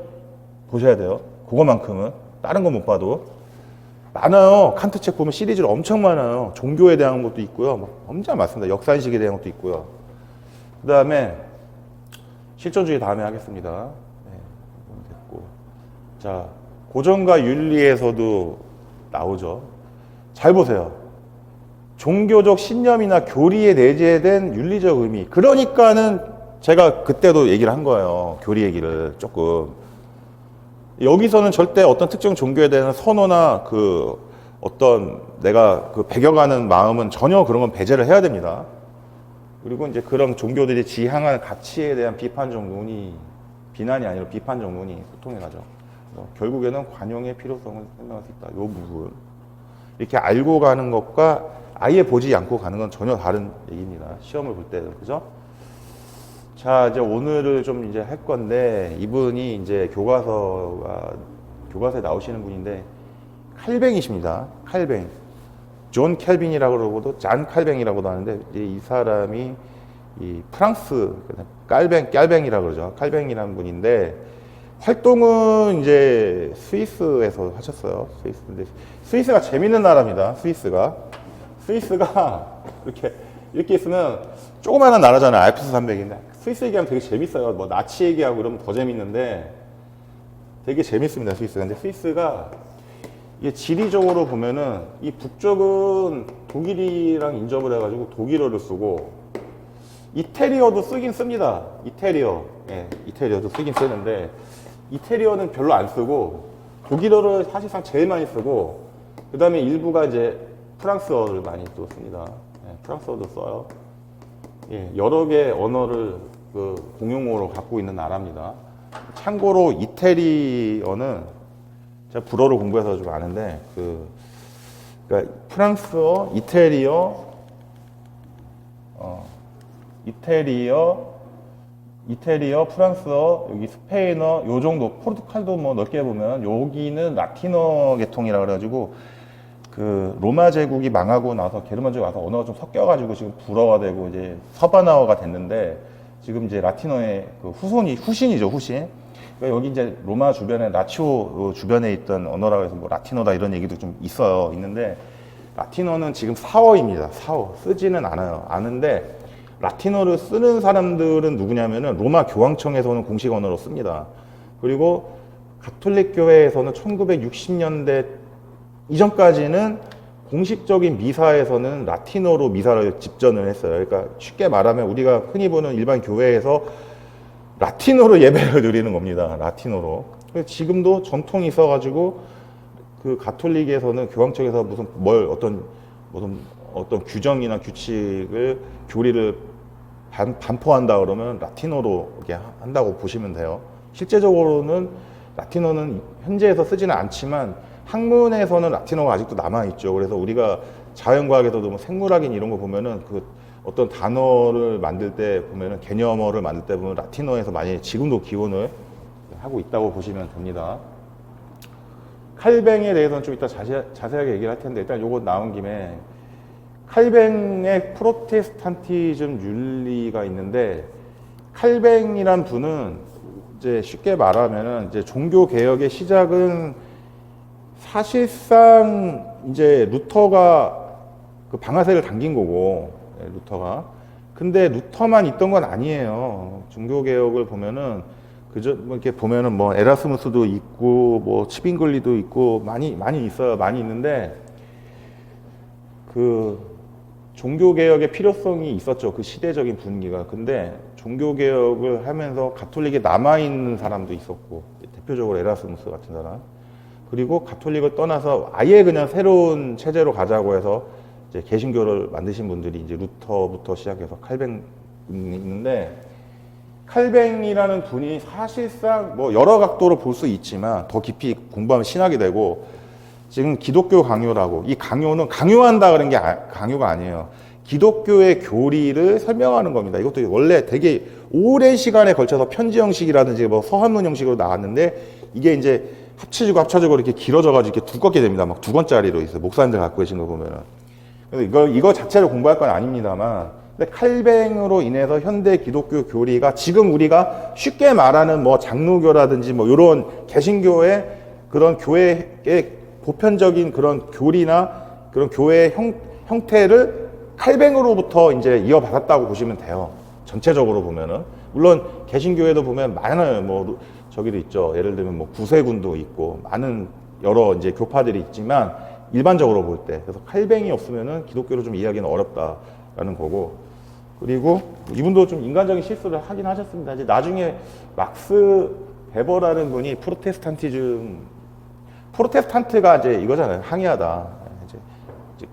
A: 보셔야 돼요. 그거만큼은. 다른 건 못 봐도. 많아요. 칸트 책 보면 시리즈를 엄청 많아요. 종교에 대한 것도 있고요. 막 엄청 많습니다. 역사인식에 대한 것도 있고요. 그 다음에 실존주의 다음에 하겠습니다. 네, 됐고. 자, 고정과 윤리에서도 나오죠. 잘 보세요. 종교적 신념이나 교리에 내재된 윤리적 의미. 그러니까는 제가 그때도 얘기를 한 거예요. 교리 얘기를 조금. 여기서는 절대 어떤 특정 종교에 대한 선호나 어떤 내가 그 배겨가는 마음은 전혀 그런 건 배제를 해야 됩니다. 그리고 이제 그런 종교들이 지향하는 가치에 대한 비판적 논의, 비난이 아니라 비판적 논의, 소통해 가죠. 결국에는 관용의 필요성을 설명할 수 있다. 이 부분. 이렇게 알고 가는 것과 아예 보지 않고 가는 건 전혀 다른 얘기입니다. 시험을 볼 때는. 그죠? 자, 이제 오늘을 좀 이제 할 건데, 이분이 이제 교과서에 나오시는 분인데, 칼뱅이십니다. 칼뱅. 존 캘빈이라고 그러고도 잔 칼뱅이라고도 하는데, 이 사람이 이 프랑스, 깔뱅이라고 그러죠. 칼뱅이라는 분인데, 활동은 이제 스위스에서 하셨어요. 스위스인데, 스위스가 재밌는 나라입니다. 스위스가 이렇게 있으면 조그마한 나라잖아요. 알프스 산맥인데 스위스 얘기하면 되게 재밌어요. 뭐 나치 얘기하고 이러면 더 재밌는데 되게 재밌습니다. 스위스가. 근데 스위스가 이게 지리적으로 보면은 이 북쪽은 독일이랑 인접을 해가지고 독일어를 쓰고 이태리어도 쓰긴 씁니다. 이태리어도 쓰긴 쓰는데 이태리어는 별로 안 쓰고 독일어를 사실상 제일 많이 쓰고 그 다음에 일부가 이제 프랑스어를 많이 또 씁니다. 프랑스어도 써요. 여러 개의 언어를 그 공용어로 갖고 있는 나라입니다. 참고로 이태리어는 제가 불어를 공부해서 좀 아는데 그러니까 프랑스어, 이태리어, 프랑스어, 여기 스페인어, 요 정도, 포르투갈도 뭐 넓게 보면 여기는 라틴어 계통이라 그래가지고 그 로마 제국이 망하고 나서 게르만 제국이 와서 언어가 좀 섞여가지고 지금 불어가 되고 이제 서바나어가 됐는데 지금 이제 라틴어의 그 후신이죠, 후신. 그러니까 여기 이제 로마 주변에 라치오 주변에 있던 언어라고 해서 뭐 라틴어다 이런 얘기도 좀 있는데 라틴어는 지금 사어입니다. 사어 쓰지는 않아요. 아는데 라틴어를 쓰는 사람들은 누구냐면은 로마 교황청에서는 공식 언어로 씁니다. 그리고 가톨릭 교회에서는 1960년대 이전까지는 공식적인 미사에서는 라틴어로 미사를 집전을 했어요. 그러니까 쉽게 말하면 우리가 흔히 보는 일반 교회에서 라틴어로 예배를 드리는 겁니다. 라틴어로. 지금도 전통이 있어가지고 그 가톨릭에서는 교황청에서 어떤 규정이나 규칙을 교리를 반포한다 그러면 라틴어로 이렇게 한다고 보시면 돼요. 실제적으로는 라틴어는 현재에서 쓰지는 않지만 학문에서는 라틴어가 아직도 남아있죠. 그래서 우리가 자연과학에서도 뭐 생물학인 이런 거 보면은 그 어떤 단어를 만들 때 보면은 개념어를 만들 때 보면 라틴어에서 많이 지금도 기원을 하고 있다고 보시면 됩니다. 칼뱅에 대해서는 좀 이따 자세하게 얘기를 할 텐데 일단 요거 나온 김에 칼뱅의 프로테스탄티즘 윤리가 있는데 칼뱅이란 분은 이제 쉽게 말하면은 이제 종교 개혁의 시작은 사실상 이제 루터가 그 방아쇠를 당긴 거고 루터가. 근데 루터만 있던 건 아니에요. 종교 개혁을 보면은 그저 뭐 이렇게 보면은 뭐 에라스무스도 있고 뭐 치빙글리도 있고 많이 있어요. 많이 있는데 그 종교 개혁의 필요성이 있었죠. 그 시대적인 분위기가. 근데 종교 개혁을 하면서 가톨릭에 남아 있는 사람도 있었고 대표적으로 에라스무스 같은 사람. 그리고 가톨릭을 떠나서 아예 그냥 새로운 체제로 가자고 해서 이제 개신교를 만드신 분들이 이제 루터부터 시작해서 칼뱅이 있는데 칼뱅이라는 분이 사실상 뭐 여러 각도로 볼 수 있지만 더 깊이 공부하면 신학이 되고 지금 기독교 강요라고 이 강요는 강요한다 그런 게 강요가 아니에요. 기독교의 교리를 설명하는 겁니다. 이것도 원래 되게 오랜 시간에 걸쳐서 편지 형식이라든지 뭐 서한문 형식으로 나왔는데 이게 이제 합쳐지고 이렇게 길어져가지고 이렇게 두껍게 됩니다. 막 2권짜리로 있어요. 목사님들 갖고 계신 거 보면은. 그래서 이거 자체를 공부할 건 아닙니다만, 근데 칼뱅으로 인해서 현대 기독교 교리가 지금 우리가 쉽게 말하는 뭐 장로교라든지 뭐 이런 개신교의 그런 교회의 보편적인 그런 교리나 그런 교회의 형태를 칼뱅으로부터 이제 이어받았다고 보시면 돼요. 전체적으로 보면은. 물론 개신교회도 보면 많아요. 뭐 저기도 있죠. 예를 들면 뭐 구세군도 있고 많은 여러 이제 교파들이 있지만 일반적으로 볼 때 그래서 칼뱅이 없으면은 기독교를 좀 이해하기는 어렵다라는 거고 그리고 이분도 좀 인간적인 실수를 하긴 하셨습니다. 이제 나중에 막스 베버라는 분이 프로테스탄트가 이제 이거잖아요. 항의하다.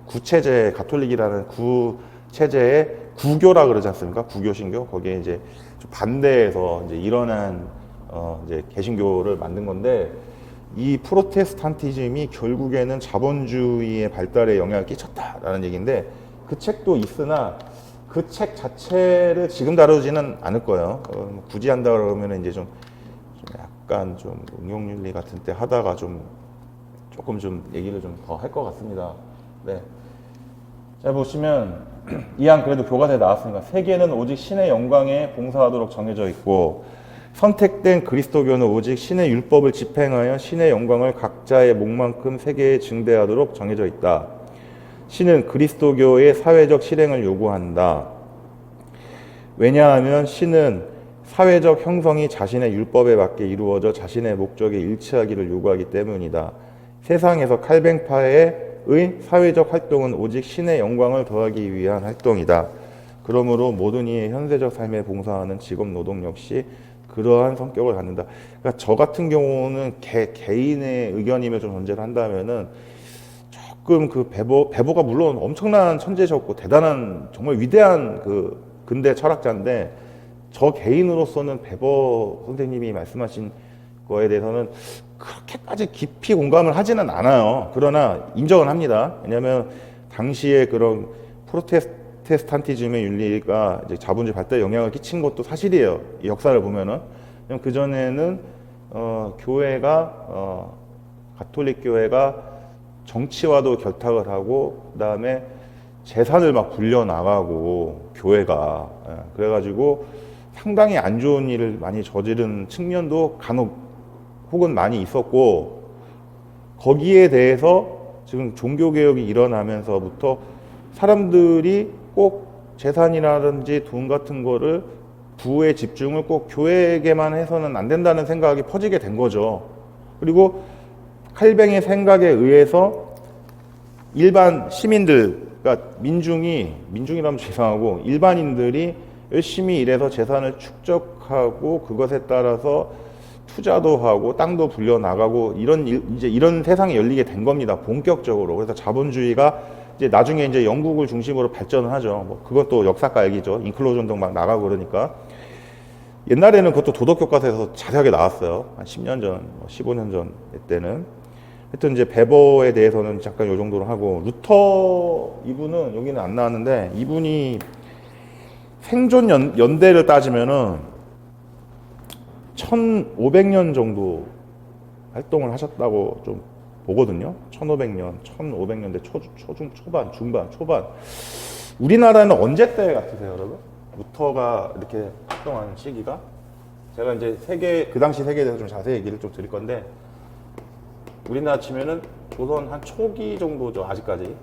A: 구체제 가톨릭이라는 구체제의 구교라 그러지 않습니까? 구교 신교 거기에 이제 좀 반대해서 이제 일어난 이제 개신교를 만든 건데 이 프로테스탄티즘이 결국에는 자본주의의 발달에 영향을 끼쳤다라는 얘기인데 그 책도 있으나 그 책 자체를 지금 다루지는 않을 거예요. 굳이 한다 그러면 이제 좀 약간 좀 응용윤리 같은 때 하다가 조금 좀 얘기를 좀 더 할 것 같습니다. 네. 자 보시면 이왕 그래도 교과서에 나왔으니까 세계는 오직 신의 영광에 봉사하도록 정해져 있고 선택된 그리스도교는 오직 신의 율법을 집행하여 신의 영광을 각자의 목만큼 세계에 증대하도록 정해져 있다. 신은 그리스도교의 사회적 실행을 요구한다. 왜냐하면 신은 사회적 형성이 자신의 율법에 맞게 이루어져 자신의 목적에 일치하기를 요구하기 때문이다. 세상에서 칼뱅파의 사회적 활동은 오직 신의 영광을 더하기 위한 활동이다. 그러므로 모든 이의 현세적 삶에 봉사하는 직업 노동 역시 그러한 성격을 갖는다. 그러니까 저 같은 경우는 개인의 의견임을 좀 전제를 한다면은 조금 그 베보가 물론 엄청난 천재셨고 대단한 정말 위대한 그 근대 철학자인데 저 개인으로서는 베버 선생님이 말씀하신 거에 대해서는 그렇게까지 깊이 공감을 하지는 않아요. 그러나 인정은 합니다. 왜냐하면 당시에 그런 프로테스탄티즘의 윤리가 이제 자본주의 발달에 영향을 끼친 것도 사실이에요. 이 역사를 보면은 그 전에는 교회가 가톨릭 교회가 정치와도 결탁을 하고 그다음에 재산을 막 불려 나가고 교회가 그래가지고 상당히 안 좋은 일을 많이 저지른 측면도 간혹 혹은 많이 있었고 거기에 대해서 지금 종교개혁이 일어나면서부터 사람들이 꼭 재산이라든지 돈 같은 거를 부의 집중을 꼭 교회에게만 해서는 안 된다는 생각이 퍼지게 된 거죠. 그리고 칼뱅의 생각에 의해서 일반 시민들, 그러니까 민중이라면 죄송하고 일반인들이 열심히 일해서 재산을 축적하고 그것에 따라서 투자도 하고 땅도 불려 나가고 이런 세상이 열리게 된 겁니다. 본격적으로. 그래서 자본주의가 이제 나중에 이제 영국을 중심으로 발전을 하죠. 뭐 그건 또 역사과 얘기죠. 인클로전도 막 나가고 그러니까. 옛날에는 그것도 도덕교과서에서 자세하게 나왔어요. 한 10년 전, 15년 전 때는. 하여튼 이제 베버에 대해서는 잠깐 요 정도로 하고 루터 이분은 여기는 안 나왔는데 이분이 생존 연대를 따지면은 1500년 정도 활동을 하셨다고 좀 보거든요. 1500년대 초반, 중반, 초반. 우리나라는 언제 때 같으세요, 여러분? 루터가 이렇게 활동한 시기가? 제가 이제 그 당시 세계에 대해서 좀 자세히 얘기를 좀 드릴 건데, 우리나라 치면은 조선 한 초기 정도죠, 아직까지.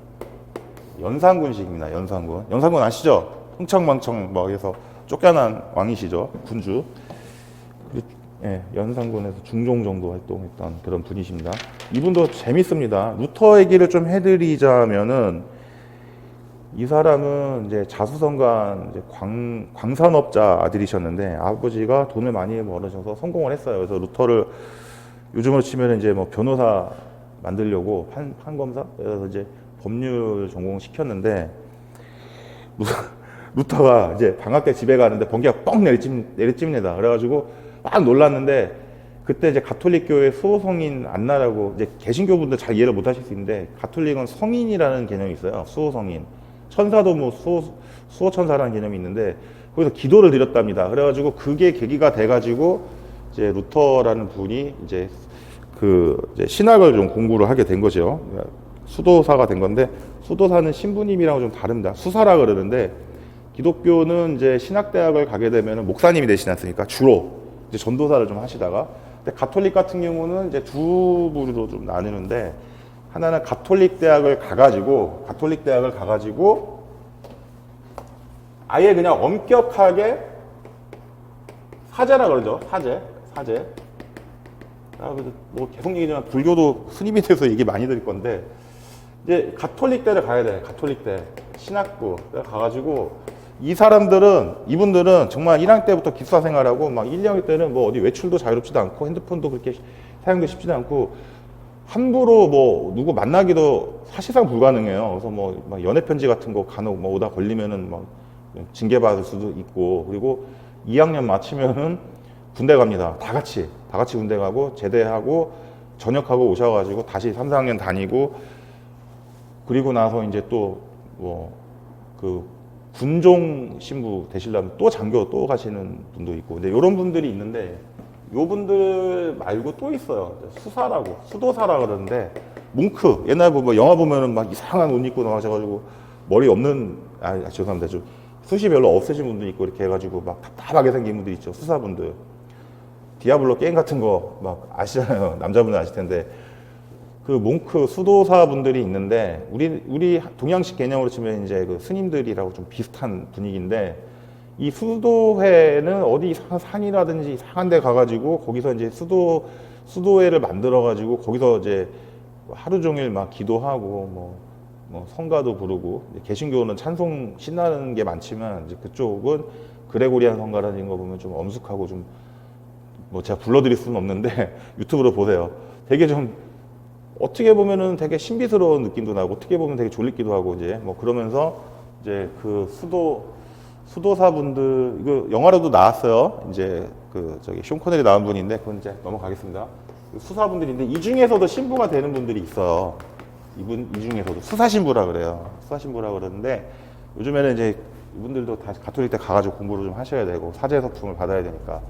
A: 연산군 시기입니다, 연산군. 연산군 아시죠? 흥청망청 막 해서 쫓겨난 왕이시죠, 군주. 예, 연산군에서 중종 정도 활동했던 그런 분이십니다. 이분도 재밌습니다. 루터 얘기를 좀 해드리자면은 이 사람은 이제 자수성가한 이제 광산업자 아들이셨는데 아버지가 돈을 많이 벌으셔서 성공을 했어요. 그래서 루터를 요즘으로 치면 이제 뭐 변호사 만들려고 판검사 그래서 이제 법률 전공 시켰는데 루터가 이제 방학 때 집에 가는데 번개가 뻥 내리찝니다. 그래가지고 막 놀랐는데 그때 이제 가톨릭 교회 수호성인 안나라고 이제 개신교분들 잘 이해를 못하실 수 있는데 가톨릭은 성인이라는 개념이 있어요. 수호성인 천사도 뭐 수호천사라는 개념이 있는데 거기서 기도를 드렸답니다. 그래가지고 그게 계기가 돼가지고 이제 루터라는 분이 이제 이제 신학을 좀 공부를 하게 된 거죠. 수도사가 된 건데 수도사는 신부님이랑 좀 다릅니다. 수사라 그러는데 기독교는 이제 신학대학을 가게 되면 목사님이 되시지 않습니까? 주로 이제 전도사를 좀 하시다가 근데 가톨릭 같은 경우는 이제 두 부류로 좀 나뉘는데 하나는 가톨릭 대학을 가가지고 아예 그냥 엄격하게 사제라 그러죠. 사제. 뭐 계속 얘기지만 불교도 스님이 돼서 얘기 많이 드릴 건데 이제 가톨릭 대를 가야 돼. 가톨릭 대 신학부 가가지고 이분들은 정말 1학년 때부터 기숙사 생활하고 막 1, 2학년 때는 뭐 어디 외출도 자유롭지도 않고 핸드폰도 그렇게 사용도 쉽지도 않고 함부로 뭐 누구 만나기도 사실상 불가능해요. 그래서 뭐 막 연애 편지 같은 거 간혹 뭐 오다 걸리면은 막 징계 받을 수도 있고, 그리고 2학년 마치면은 군대 갑니다. 다 같이 군대 가고 제대하고 전역하고 오셔가지고 다시 3, 4학년 다니고, 그리고 나서 이제 또 뭐 그 군종 신부 되시려면 또 장교 또 가시는 분도 있고, 근데 이런 분들이 있는데, 요 분들 말고 또 있어요. 수사라고, 수도사라 그러는데, 뭉크, 옛날 뭐 영화 보면은 막 이상한 옷 입고 나와셔가지고 머리 없는, 죄송합니다. 좀 숱이 별로 없으신 분도 있고 이렇게 해가지고 막 답답하게 생긴 분들 있죠. 수사분들. 디아블로 게임 같은 거 막 아시잖아요. 남자분들 아실 텐데. 그 뭉크 수도사 분들이 있는데, 우리 동양식 개념으로 치면 이제 그 스님들이라고 좀 비슷한 분위기인데, 이 수도회는 어디 이상한 산이라든지 이상한 데 가가지고 거기서 이제 수도회를 만들어가지고 거기서 이제 하루 종일 막 기도하고 뭐 성가도 부르고, 개신교는 찬송 신나는 게 많지만 이제 그쪽은 그레고리안 성가라는 거 보면 좀 엄숙하고 좀 뭐 제가 불러드릴 수는 없는데 유튜브로 보세요. 되게 좀 어떻게 보면은 되게 신비스러운 느낌도 나고, 어떻게 보면 되게 졸리기도 하고, 이제 뭐 그러면서 이제 그 수도사분들, 이거 영화로도 나왔어요. 이제 그 저기 쇼 코넬이 나온 분인데 그건 이제 넘어가겠습니다. 수사분들인데 이 중에서도 신부가 되는 분들이 있어요. 이 중에서도 수사신부라 그래요. 수사신부라 그러는데, 요즘에는 이제 이분들도 다 가톨릭 때 가가지고 공부를 좀 하셔야 되고 사제 서품을 받아야 되니까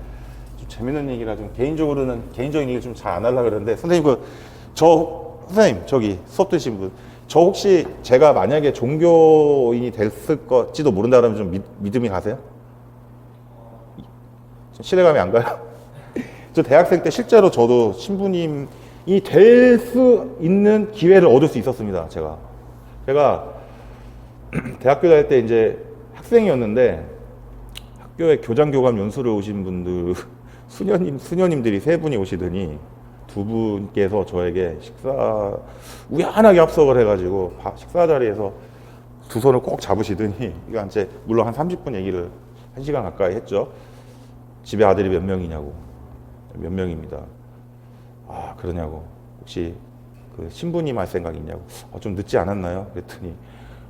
A: 좀 재밌는 얘기라 좀 개인적인 얘기 좀 잘 안 하려고 그러는데, 선생님 선생님 저기 수업 드신 분, 저 혹시 제가 만약에 종교인이 됐을 것지도 모른다 그러면 좀 믿음이 가세요? 신뢰감이 안 가요? 저 대학생 때 실제로 저도 신부님이 될 수 있는 기회를 얻을 수 있었습니다. 제가 대학교 다닐 때 이제 학생이었는데, 학교에 교장 교감 연수를 오신 분들 수녀님들이 세 분이 오시더니 두 분께서 저에게 우연하게 합석을 해가지고 식사 자리에서 두 손을 꼭 잡으시더니, 이거 이제 물론 한 30분 얘기를 1시간 가까이 했죠. 집에 아들이 몇 명이냐고. 몇 명입니다. 그러냐고. 혹시 그 신부님 할 생각 있냐고. 좀 늦지 않았나요? 그랬더니,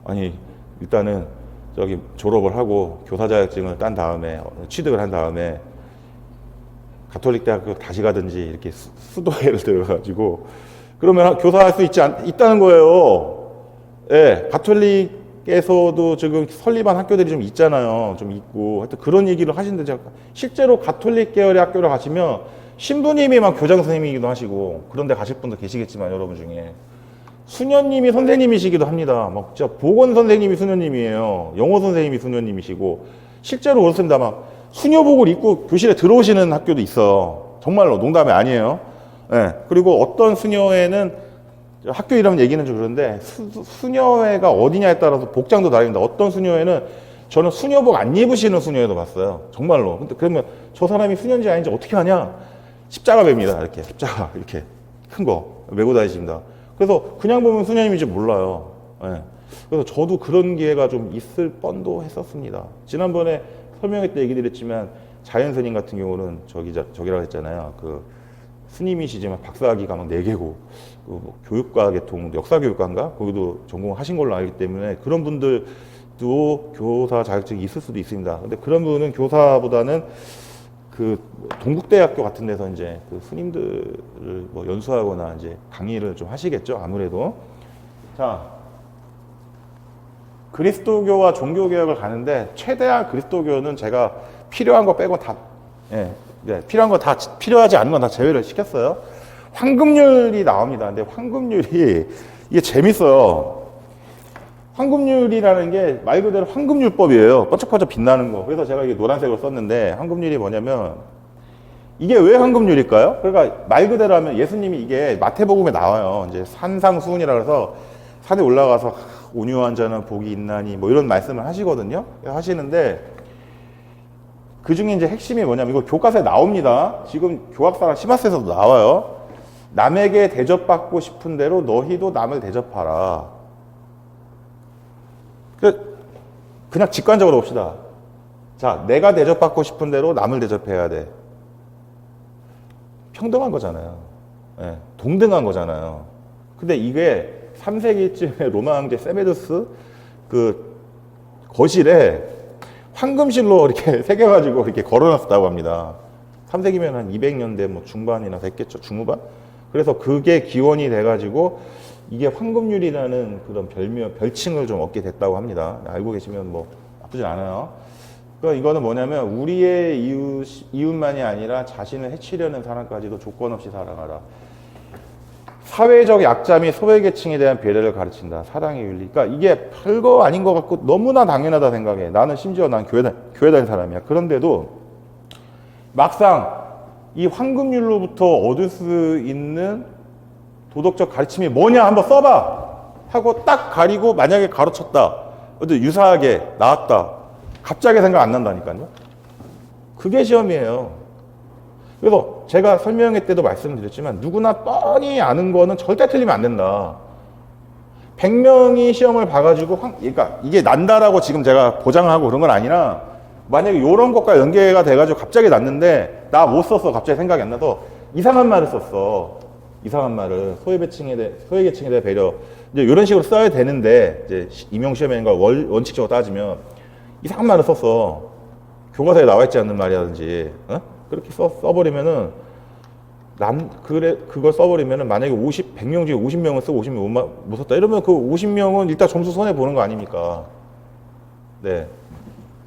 A: 아니 일단은 저기 졸업을 하고 교사 자격증을 딴 다음에 취득을 한 다음에 가톨릭 대학교 다시 가든지 이렇게 수도회를 들어가지고 그러면 교사할 수 있다는 거예요. 예, 가톨릭에서도 지금 설립한 학교들이 좀 있잖아요. 좀 있고. 하여튼 그런 얘기를 하시는데, 제가 실제로 가톨릭 계열의 학교를 가시면 신부님이 막 교장 선생님이기도 하시고, 그런 데 가실 분도 계시겠지만 여러분 중에 수녀님이 선생님이시기도 합니다. 막 진짜 보건 선생님이 수녀님이에요. 영어 선생님이 수녀님이시고, 실제로 그렇습니다. 막 수녀복을 입고 교실에 들어오시는 학교도 있어. 정말로 농담이 아니에요. 네. 그리고 어떤 수녀회는, 학교 이름 얘기는 좀 그런데 수녀회가 어디냐에 따라서 복장도 다릅니다. 어떤 수녀회는 저는 수녀복 안 입으시는 수녀회도 봤어요. 정말로. 근데 그러면 저 사람이 수녀인지 아닌지 어떻게 하냐? 십자가 맵니다. 이렇게 십자가 이렇게 큰 거 메고 다니십니다. 그래서 그냥 보면 수녀님인지 몰라요. 네. 그래서 저도 그런 기회가 좀 있을 뻔도 했었습니다. 지난번에 설명회 때 얘기 드렸지만, 자연스님 같은 경우는 저기라고 했잖아요. 그 스님이시지만 박사학위가 막 4개고, 뭐 교육과 계통, 역사교육과인가? 거기도 전공하신 걸로 알기 때문에 그런 분들도 교사 자격증이 있을 수도 있습니다. 근데 그런 분은 교사보다는 그 동국대학교 같은 데서 이제 그 스님들을 뭐 연수하거나 이제 강의를 좀 하시겠죠. 아무래도. 자. 그리스도교와 종교개혁을 가는데, 최대한 그리스도교는 제가 필요한 거 빼고 다, 필요한 거 다, 필요하지 않은 건 다 제외를 시켰어요. 황금률이 나옵니다. 근데 황금률이, 이게 재밌어요. 황금률이라는 게 말 그대로 황금률법이에요. 번쩍번쩍 빛나는 거. 그래서 제가 이게 노란색으로 썼는데, 황금률이 뭐냐면, 이게 왜 황금률일까요? 그러니까 말 그대로 하면 예수님이, 이게 마태복음에 나와요. 이제 산상수훈이라 그래서 산에 올라가서 온유한 자는 복이 있나니 뭐 이런 말씀을 하시거든요. 하시는데, 그 중에 이제 핵심이 뭐냐면, 이거 교과서에 나옵니다. 지금 교학사랑 시마스에서도 나와요. 남에게 대접받고 싶은 대로 너희도 남을 대접하라. 그냥 직관적으로 봅시다. 자, 내가 대접받고 싶은 대로 남을 대접해야 돼. 평등한 거잖아요. 예, 동등한 거잖아요. 근데 이게 3세기쯤에 로마 황제 세베두스 그 거실에 황금실로 이렇게 새겨가지고 이렇게 걸어놨다고 합니다. 3세기면 한 200년대 뭐 중반이나 됐겠죠, 중후반? 그래서 그게 기원이 돼가지고 이게 황금률이라는 그런 별칭을 좀 얻게 됐다고 합니다. 알고 계시면 뭐 나쁘진 않아요. 그러니까 이거는 뭐냐면 우리의 이웃만이 아니라 자신을 해치려는 사람까지도 조건 없이 사랑하라. 사회적 약자 및 소외계층에 대한 배려를 가르친다. 사랑의 윤리. 그러니까 이게 별거 아닌 것 같고 너무나 당연하다 생각해. 나는 심지어 난 교회 다니는 사람이야. 그런데도 막상 이 황금률로부터 얻을 수 있는 도덕적 가르침이 뭐냐 한번 써봐 하고 딱 가리고 만약에 가르쳤다. 어디 유사하게 나왔다. 갑자기 생각 안 난다니까요. 그게 시험이에요. 그래서 제가 설명회 때도 말씀드렸지만 누구나 뻔히 아는 거는 절대 틀리면 안 된다. 100명이 시험을 봐가지고 그러니까 이게 난다라고 지금 제가 보장하고 그런 건 아니라 만약에 이런 것과 연계가 돼가지고 갑자기 났는데 나 못 썼어. 갑자기 생각이 안 나서 이상한 말을 썼어. 이상한 말을 소외계층에 대해 배려 이제 이런 식으로 써야 되는데 이제 임용 시험인가 원칙적으로 따지면 이상한 말을 썼어. 교과서에 나와 있지 않는 말이라든지 그렇게 써버리면은 그걸 써버리면은 만약에 100명 중에 50명을 쓰고 50명 못 썼다 이러면 그 50명은 일단 점수 손해 보는 거 아닙니까? 네.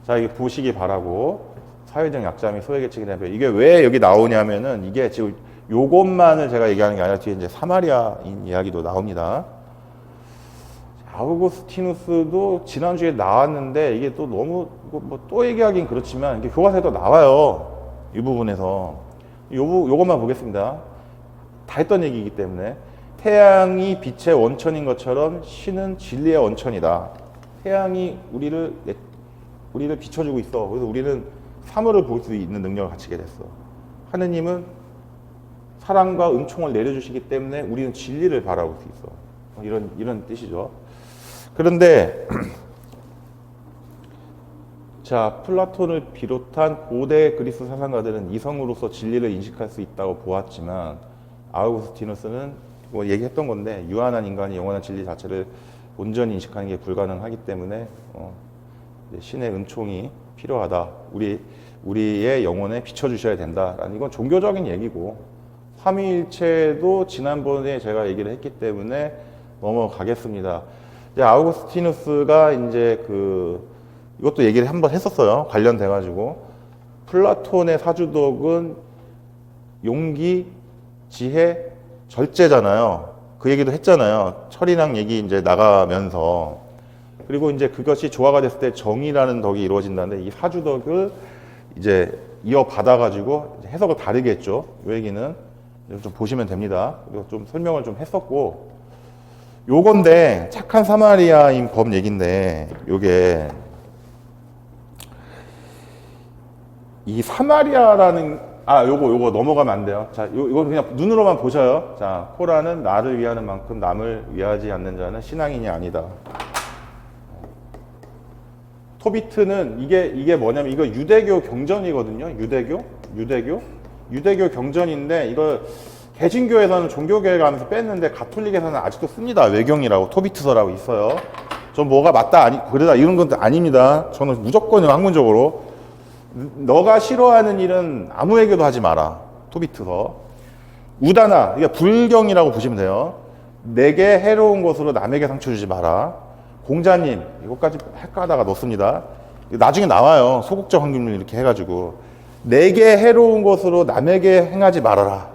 A: 자, 이게 보시기 바라고. 사회적 약자 및 소외계층에 대한 배려. 이게 왜 여기 나오냐면은 이게 지금 요것만을 제가 얘기하는 게 아니라 뒤에 이제 사마리아인 이야기도 나옵니다. 아우구스티누스도 지난주에 나왔는데 이게 또 너무 뭐 또 얘기하긴 그렇지만 이게 교과서에도 나와요. 이 부분에서 요것만 보겠습니다. 다 했던 얘기이기 때문에 태양이 빛의 원천인 것처럼 신은 진리의 원천이다. 태양이 우리를 비춰주고 있어. 그래서 우리는 사물을 볼 수 있는 능력을 갖추게 됐어. 하느님은 사랑과 은총을 내려주시기 때문에 우리는 진리를 바라볼 수 있어. 이런 뜻이죠. 그런데 자, 플라톤을 비롯한 고대 그리스 사상가들은 이성으로서 진리를 인식할 수 있다고 보았지만 아우구스티누스는 뭐 얘기했던 건데 유한한 인간이 영원한 진리 자체를 온전히 인식하는 게 불가능하기 때문에 신의 은총이 필요하다. 우리의 영혼에 비춰주셔야 된다라는 이건 종교적인 얘기고 삼위일체도 지난번에 제가 얘기를 했기 때문에 넘어가겠습니다. 이제 아우구스티누스가 이제 이것도 얘기를 한번 했었어요. 관련돼 가지고 플라톤의 사주덕은 용기, 지혜, 절제잖아요. 그 얘기도 했잖아요. 철이랑 얘기 이제 나가면서 그리고 이제 그것이 조화가 됐을 때 정의라는 덕이 이루어진다는데 이 사주덕을 이제 이어받아 가지고 해석을 다르게 했죠. 이 얘기는 좀 보시면 됩니다. 그리고 좀 설명을 좀 했었고 요건데 착한 사마리아인 법 얘긴데 요게 이 사마리아라는 요거 넘어가면 안 돼요. 자, 이거 그냥 눈으로만 보셔요. 자, 코라는 나를 위하는 만큼 남을 위하지 않는 자는 신앙인이 아니다. 토비트는 이게 뭐냐면 이거 유대교 경전이거든요. 유대교 경전인데 이걸 개신교에서는 종교개혁 하면서 뺐는데 가톨릭에서는 아직도 씁니다. 외경이라고 토비트서라고 있어요. 전 뭐가 맞다 그러다 이런 건 아닙니다. 저는 무조건 학문적으로 너가 싫어하는 일은 아무에게도 하지 마라. 토비트서. 우다나 이게 불경이라고 보시면 돼요. 내게 해로운 것으로 남에게 상처 주지 마라. 공자님 이것까지 헷갈다가 넣습니다. 나중에 나와요. 소극적 확률 이렇게 해가지고 내게 해로운 것으로 남에게 행하지 말아라.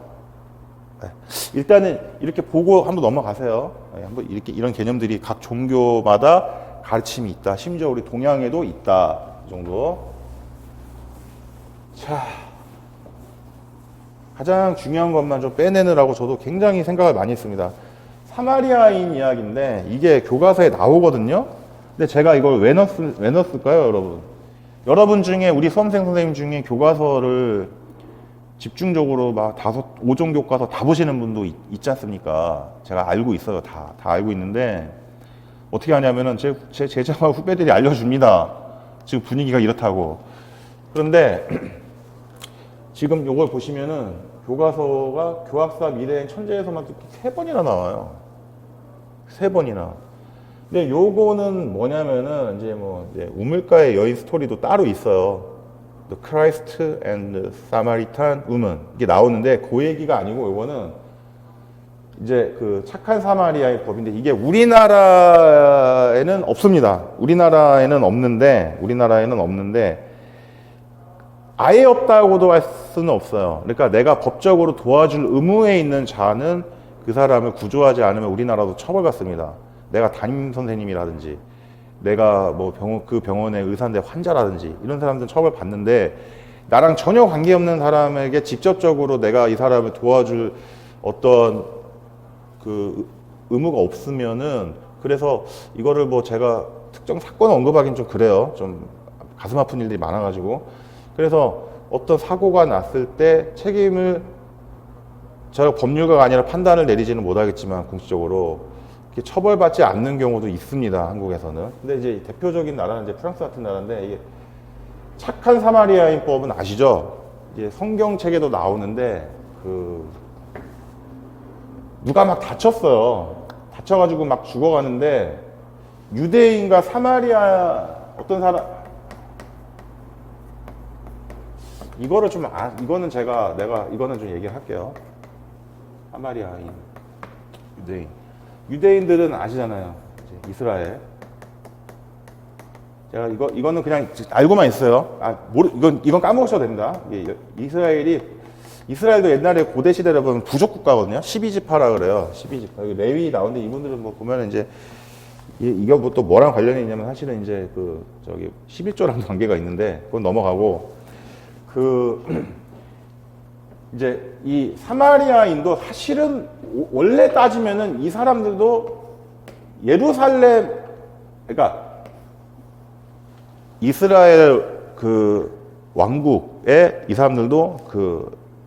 A: 일단은 이렇게 보고 한번 넘어가세요. 한번 이런 개념들이 각 종교마다 가르침이 있다. 심지어 우리 동양에도 있다. 이 정도. 자, 가장 중요한 것만 좀 빼내느라고 저도 굉장히 생각을 많이 했습니다. 사마리아인 이야기인데 이게 교과서에 나오거든요. 근데 제가 이걸 왜 넣었을까요, 여러분? 여러분 중에 우리 수험생 선생님 중에 교과서를 집중적으로 막 5종 교과서 다 보시는 분도 있지 않습니까? 제가 알고 있어요. 다 알고 있는데 어떻게 하냐면은 제 제자와 후배들이 알려줍니다. 지금 분위기가 이렇다고. 그런데 지금 이걸 보시면은 교과서가 교학사 미래행 천재에서만 3번이나 나와요. 3번이나. 근데 요거는 뭐냐면은 이제 우물가의 여인 스토리도 따로 있어요. The Christ and the Samaritan Woman 이게 나오는데 그 얘기가 아니고 요거는 이제 그 착한 사마리아의 법인데 이게 우리나라에는 없습니다. 우리나라에는 없는데 아예 없다고도 할 수는 없어요. 그러니까 내가 법적으로 도와줄 의무에 있는 자는 그 사람을 구조하지 않으면 우리나라도 처벌받습니다. 내가 담임 선생님이라든지 내가 뭐 그 병원의 의사인데 환자라든지 이런 사람들은 처벌받는데 나랑 전혀 관계없는 사람에게 직접적으로 내가 이 사람을 도와줄 어떤 그 의무가 없으면은 그래서 이거를 뭐 제가 특정 사건을 언급하기는 좀 그래요. 좀 가슴 아픈 일들이 많아가지고 그래서 어떤 사고가 났을 때 책임을 제가 법률가가 아니라 판단을 내리지는 못하겠지만 공식적으로 처벌받지 않는 경우도 있습니다. 한국에서는. 근데 이제 대표적인 나라는 이제 프랑스 같은 나라인데 이게 착한 사마리아인법은 아시죠? 이제 성경책에도 나오는데 그 누가 막 다쳤어요. 다쳐가지고 막 죽어가는데 유대인과 사마리아 어떤 사람 이거를 좀 이거는 이거는 좀 얘기를 할게요. 사마리아인 유대인들은 아시잖아요. 이스라엘. 제가 이거는 그냥 알고만 있어요. 이건 까먹으셔도 됩니다. 이스라엘도 옛날에 고대 시대를 보면 부족 국가거든요. 12지파라 그래요. 12지파. 레위 나오는데 이분들은 뭐 보면 이제 이게 뭐 또 뭐랑 관련이 있냐면 사실은 이제 11조랑 관계가 있는데 그건 넘어가고 이제 이 사마리아인도 사실은 원래 따지면은 이 사람들도 예루살렘 그러니까 이스라엘 그 왕국의 이 사람들도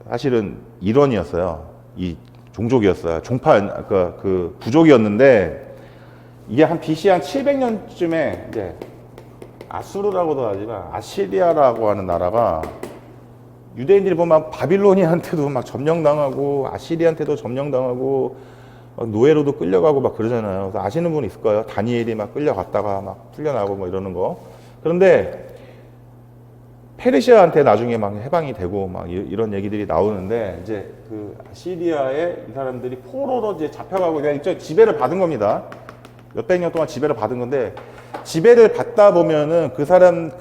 A: 사실은 일원이었어요. 이 종족이었어요. 종파 그 부족이었는데 이게 한 BC 한 700년쯤에 이제 아수르라고도 하지만 아시리아라고 하는 나라가 유대인들이 보면 바빌로니아한테도 막 점령당하고 아시리한테도 점령당하고 노예로도 끌려가고 막 그러잖아요. 그래서 아시는 분 있을 거예요. 다니엘이 막 끌려갔다가 막 풀려나고 뭐 이러는 거. 그런데 페르시아한테 나중에 막 해방이 되고 막 이런 얘기들이 나오는데 이제 그 아시리아의 이 사람들이 포로로 이제 잡혀가고 그냥 일종의 지배를 받은 겁니다. 몇백 년 동안 지배를 받은 건데 지배를 받다 보면은 그 사람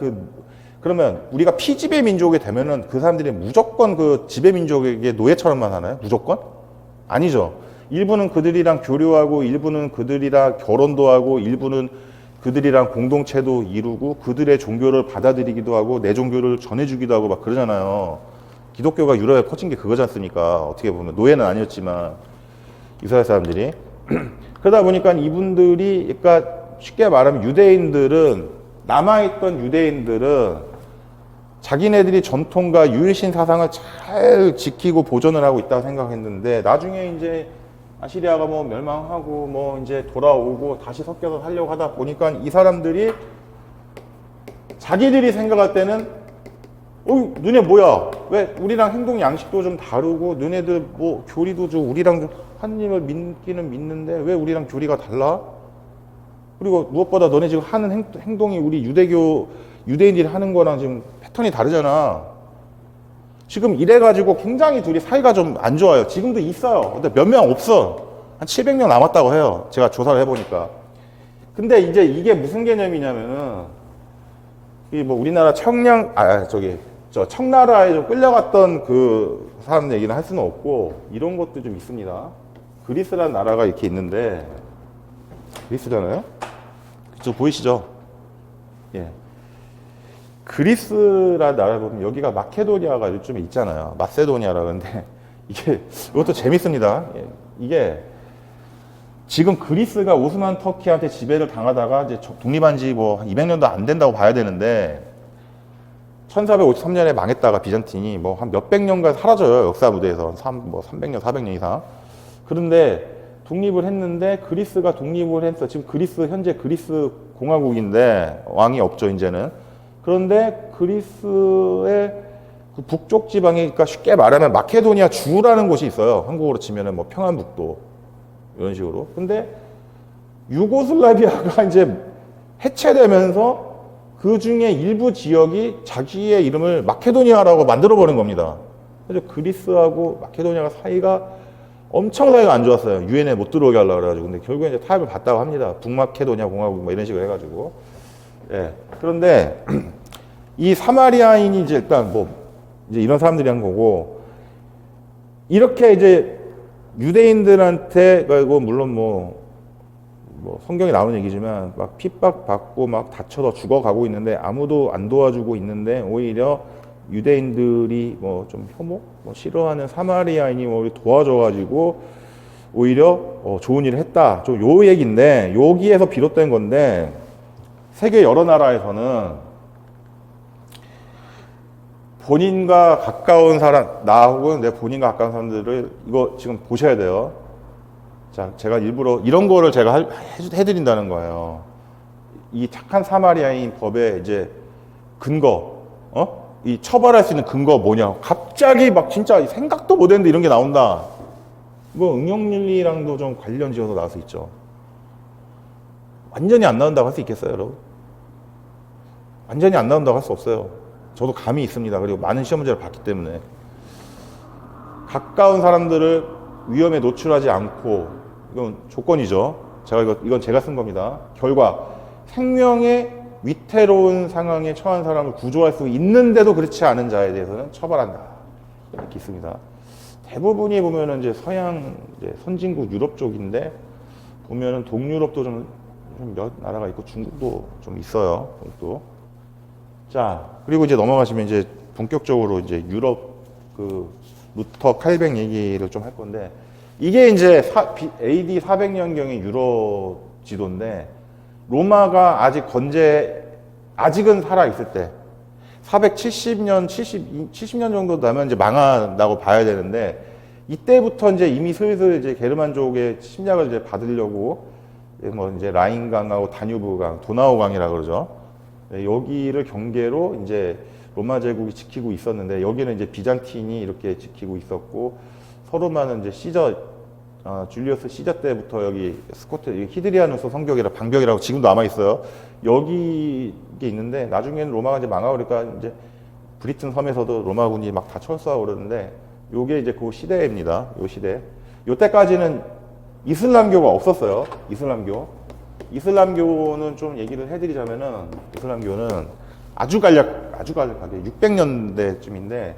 A: 그러면 우리가 피지배 민족이 되면은 그 사람들이 무조건 그 지배 민족에게 노예처럼만 하나요? 무조건? 아니죠. 일부는 그들이랑 교류하고 일부는 그들이랑 결혼도 하고 일부는 그들이랑 공동체도 이루고 그들의 종교를 받아들이기도 하고 내 종교를 전해주기도 하고 막 그러잖아요. 기독교가 유럽에 퍼진 게 그거지 않습니까? 어떻게 보면 노예는 아니었지만 이스라엘 사람들이 그러다 보니까 이분들이 그러니까 쉽게 말하면 남아있던 유대인들은 자기네들이 전통과 유일신 사상을 잘 지키고 보존을 하고 있다고 생각했는데 나중에 이제 아시리아가 뭐 멸망하고 뭐 이제 돌아오고 다시 섞여서 살려고 하다 보니까 이 사람들이 자기들이 생각할 때는 너네 뭐야? 왜 우리랑 행동 양식도 좀 다르고 너네들 뭐 교리도 좀 우리랑 좀 하느님을 믿기는 믿는데 왜 우리랑 교리가 달라? 그리고 무엇보다 너네 지금 하는 행동이 우리 유대인들이 하는 거랑 지금 패턴이 다르잖아. 지금 이래가지고 굉장히 둘이 사이가 좀 안 좋아요. 지금도 있어요. 근데 몇 명 없어. 한 700명 남았다고 해요. 제가 조사를 해보니까. 근데 이제 이게 무슨 개념이냐면은, 우리나라 청나라에 좀 끌려갔던 그 사람 얘기는 할 수는 없고, 이런 것도 좀 있습니다. 그리스라는 나라가 이렇게 있는데, 그리스잖아요? 그쪽 보이시죠? 예. 그리스라는 나라를 보면 여기가 마케도니아가 요즘 있잖아요. 마세도니아라 그러는데 이것도 재밌습니다. 이게 지금 그리스가 오스만 터키한테 지배를 당하다가 이제 독립한 지 뭐 한 200년도 안 된다고 봐야 되는데 1453년에 망했다가 비잔틴이 뭐 한 몇백 년간 사라져요. 역사 무대에서 300년, 400년 이상. 그런데 독립을 했는데 그리스가 독립을 했어. 지금 현재 그리스 공화국인데 왕이 없죠, 이제는. 그런데 그리스의 그 북쪽 지방에, 그러니까 쉽게 말하면 마케도니아 주라는 곳이 있어요. 한국으로 치면은 뭐 평안북도 이런 식으로. 근데 유고슬라비아가 이제 해체되면서 그 중에 일부 지역이 자기의 이름을 마케도니아라고 만들어 버린 겁니다. 그래서 그리스하고 마케도니아가 사이가 엄청 사이가 안 좋았어요. 유엔에 못 들어오게 하려고 그래가지고. 근데 결국에 이제 타협을 봤다고 합니다. 북마케도니아 공화국 뭐 이런 식으로 해가지고. 예. 그런데 이 사마리아인이 이제 일단 뭐 이제 이런 사람들이 한 거고, 이렇게 이제 유대인들한테, 그리고 물론 뭐 성경에 나오는 얘기지만 막 핍박받고 막 다쳐서 죽어가고 있는데 아무도 안 도와주고 있는데, 오히려 유대인들이 뭐 좀 혐오, 뭐 싫어하는 사마리아인이 뭐 도와줘가지고 오히려 좋은 일을 했다. 좀 요 얘기인데, 여기에서 비롯된 건데, 세계 여러 나라에서는 본인과 가까운 사람, 나 혹은 내 본인과 가까운 사람들을 이거 지금 보셔야 돼요. 자, 제가 일부러 이런 거를 제가 해드린다는 거예요. 이 착한 사마리아인 법의 이제 근거, 이 처벌할 수 있는 근거 뭐냐. 갑자기 막 진짜 생각도 못 했는데 이런 게 나온다. 이거 응용윤리랑도 좀 관련 지어서 나올 수 있죠. 완전히 안 나온다고 할 수 있겠어요, 여러분? 완전히 안 나온다고 할 수 없어요. 저도 감이 있습니다. 그리고 많은 시험 문제를 봤기 때문에. 가까운 사람들을 위험에 노출하지 않고, 이건 조건이죠. 이건 제가 쓴 겁니다. 결과, 생명의 위태로운 상황에 처한 사람을 구조할 수 있는데도 그렇지 않은 자에 대해서는 처벌한다. 이렇게 있습니다. 대부분이 보면은 이제 서양, 이제 선진국 유럽 쪽인데, 보면은 동유럽도 좀 몇 나라가 있고 중국도 좀 있어요. 또. 자, 그리고 이제 넘어가시면 이제 본격적으로 이제 유럽 그 루터 칼뱅 얘기를 좀 할 건데, 이게 이제 AD 400년경의 유럽 지도인데, 로마가 아직은 살아있을 때, 470년, 70년 정도 되면 이제 망한다고 봐야 되는데, 이때부터 이제 이미 슬슬 이제 게르만족의 침략을 이제 받으려고, 뭐 이제 라인강하고 다뉴브강, 도나우강이라 그러죠. 여기를 경계로 이제 로마 제국이 지키고 있었는데, 여기는 이제 비잔틴이 이렇게 지키고 있었고, 서로만은 이제 줄리어스 시저 때부터 여기 히드리아누스 성벽이라 방벽이라고 지금도 남아 있어요. 여기 게 있는데, 나중에는 로마가 이제 망하고 그러니까 이제 브리튼 섬에서도 로마군이 막 다 철수하고 그러는데, 요게 이제 그 시대입니다. 요 시대. 요때까지는 이슬람교가 없었어요. 이슬람교는 좀 얘기를 해드리자면은, 이슬람교는 아주 간략하게 600년대쯤인데,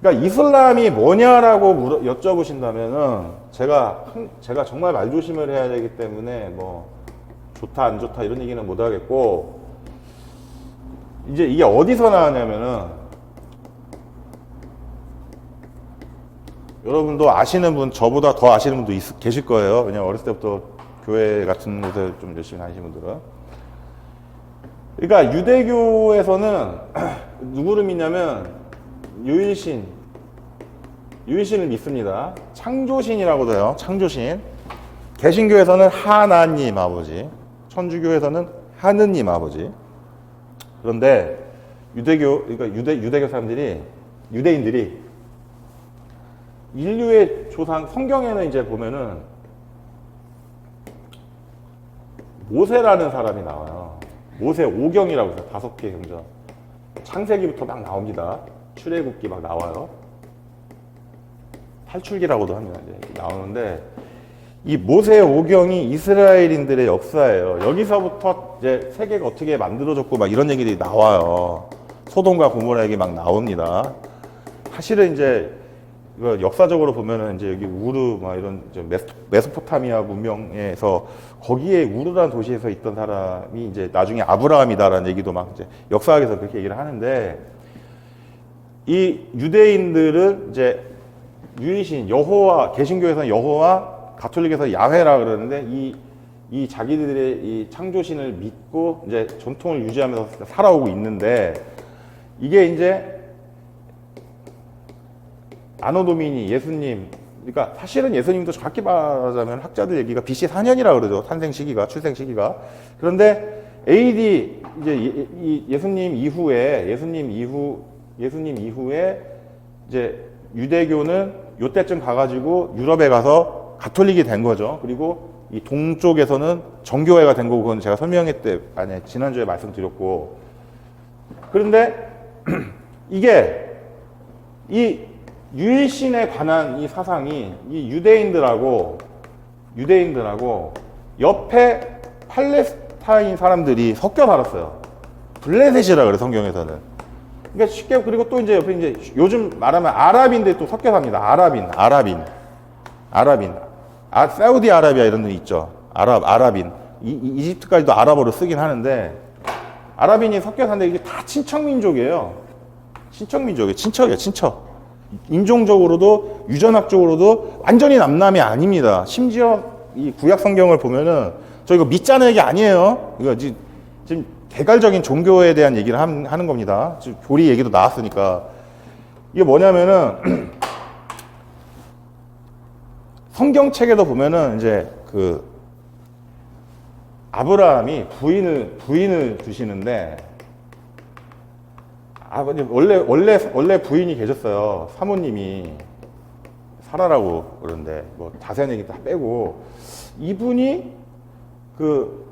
A: 그러니까 이슬람이 뭐냐라고 여쭤보신다면은, 제가 정말 말조심을 해야 되기 때문에 뭐 좋다 안 좋다 이런 얘기는 못 하겠고, 이제 이게 어디서 나왔냐면은, 여러분도 아시는 분, 저보다 더 아시는 분도 계실 거예요. 왜냐면 어렸을 때부터 교회 같은 곳에 좀 열심히 다니신 분들은. 그러니까 유대교에서는 누구를 믿냐면 유일신을 믿습니다. 창조신이라고도 해요. 창조신. 개신교에서는 하나님 아버지, 천주교에서는 하느님 아버지. 그런데 그러니까 유대교 사람들이, 유대인들이 인류의 조상, 성경에는 이제 보면은 모세라는 사람이 나와요. 모세 오경이라고 해서 5개 경전. 창세기부터 막 나옵니다. 출애굽기 막 나와요. 탈출기라고도 합니다. 이제 나오는데, 이 모세 오경이 이스라엘인들의 역사예요. 여기서부터 이제 세계가 어떻게 만들어졌고 막 이런 얘기들이 나와요. 소돔과 고모라 얘기 막 나옵니다. 사실은 이제 이거 역사적으로 보면은 이제 여기 우르 막 이런 메소포타미아 문명에서, 거기에 우르라는 도시에서 있던 사람이 이제 나중에 아브라함이다라는 얘기도 막 이제 역사학에서 그렇게 얘기를 하는데, 이 유대인들은 이제 유일신 여호와, 개신교에서는 여호와, 가톨릭에서 야훼라 그러는데, 이 자기들의 이 창조신을 믿고 이제 전통을 유지하면서 살아오고 있는데, 이게 이제 아노도미니, 예수님, 그러니까 사실은 예수님도 정확히 말하자면 학자들 얘기가 BC 4년이라 그러죠. 탄생 시기가, 출생 시기가. 그런데 AD 이제 예수님 이후에 예수님 이후에 이제 유대교는 요때쯤 가가지고 유럽에 가서 가톨릭이 된 거죠. 그리고 이 동쪽에서는 정교회가 된 거고, 그건 제가 지난주에 말씀드렸고. 그런데 이게 이 유일신에 관한 이 사상이 이 유대인들하고 옆에 팔레스타인 사람들이 섞여 살았어요. 블레셋이라 그래, 성경에서는. 그러니까 쉽게, 그리고 또 이제 옆에 이제 요즘 말하면 아랍인들이 또 섞여 삽니다. 아랍인. 사우디아라비아 이런 데 있죠. 아랍인. 이집트까지도 아랍어로 쓰긴 하는데, 아랍인이 섞여 사는데 이게 다 친척민족이에요. 친척이에요. 인종적으로도, 유전학적으로도 완전히 남남이 아닙니다. 심지어 이 구약 성경을 보면은, 저 이거 믿자는 얘기 아니에요. 이거 지금 개괄적인 종교에 대한 얘기를 하는 겁니다. 지금 교리 얘기도 나왔으니까. 이게 뭐냐면은, 성경책에도 보면은 이제 그 아브라함이 부인을 두시는데, 아버님 원래 부인이 계셨어요. 사모님이 사라라고. 그런데 뭐 자세한 얘기 다 빼고, 이분이 그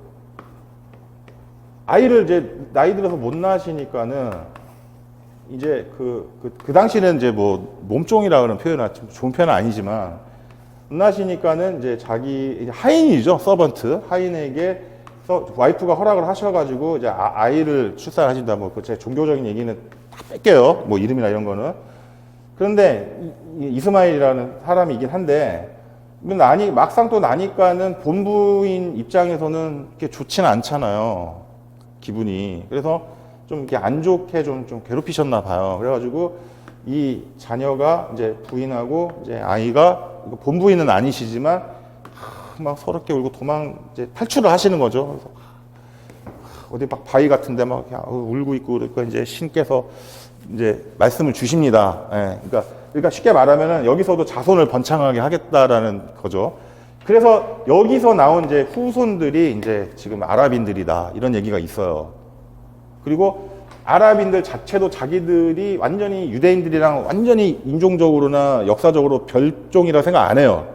A: 아이를 이제 나이 들어서 못 낳으시니까는 이제 그 당시는 이제 뭐 몸종이라 그런 표현은 좋은 표현은 아니지만, 못 낳으시니까는 이제 자기 하인이죠, 서번트 하인에게 와이프가 허락을 하셔가지고 이제 아이를 출산하신다. 뭐 제 종교적인 얘기는 다 뺄게요. 뭐 이름이나 이런 거는. 그런데 이스마일이라는 사람이긴 한데, 막상 또 나니까는 본부인 입장에서는 그렇게 좋지는 않잖아요, 기분이. 그래서 좀 이렇게 안 좋게 좀 괴롭히셨나 봐요. 그래가지고 이 자녀가 이제 부인하고 이제 아이가, 본부인은 아니시지만 막 서럽게 울고 이제 탈출을 하시는 거죠. 그래서 어디 막 바위 같은데 막 울고 있고, 그러니까 이제 신께서 이제 말씀을 주십니다. 예, 그러니까 쉽게 말하면은 여기서도 자손을 번창하게 하겠다라는 거죠. 그래서 여기서 나온 이제 후손들이 이제 지금 아랍인들이다, 이런 얘기가 있어요. 그리고 아랍인들 자체도 자기들이 완전히 유대인들이랑 완전히 인종적으로나 역사적으로 별종이라 생각 안 해요.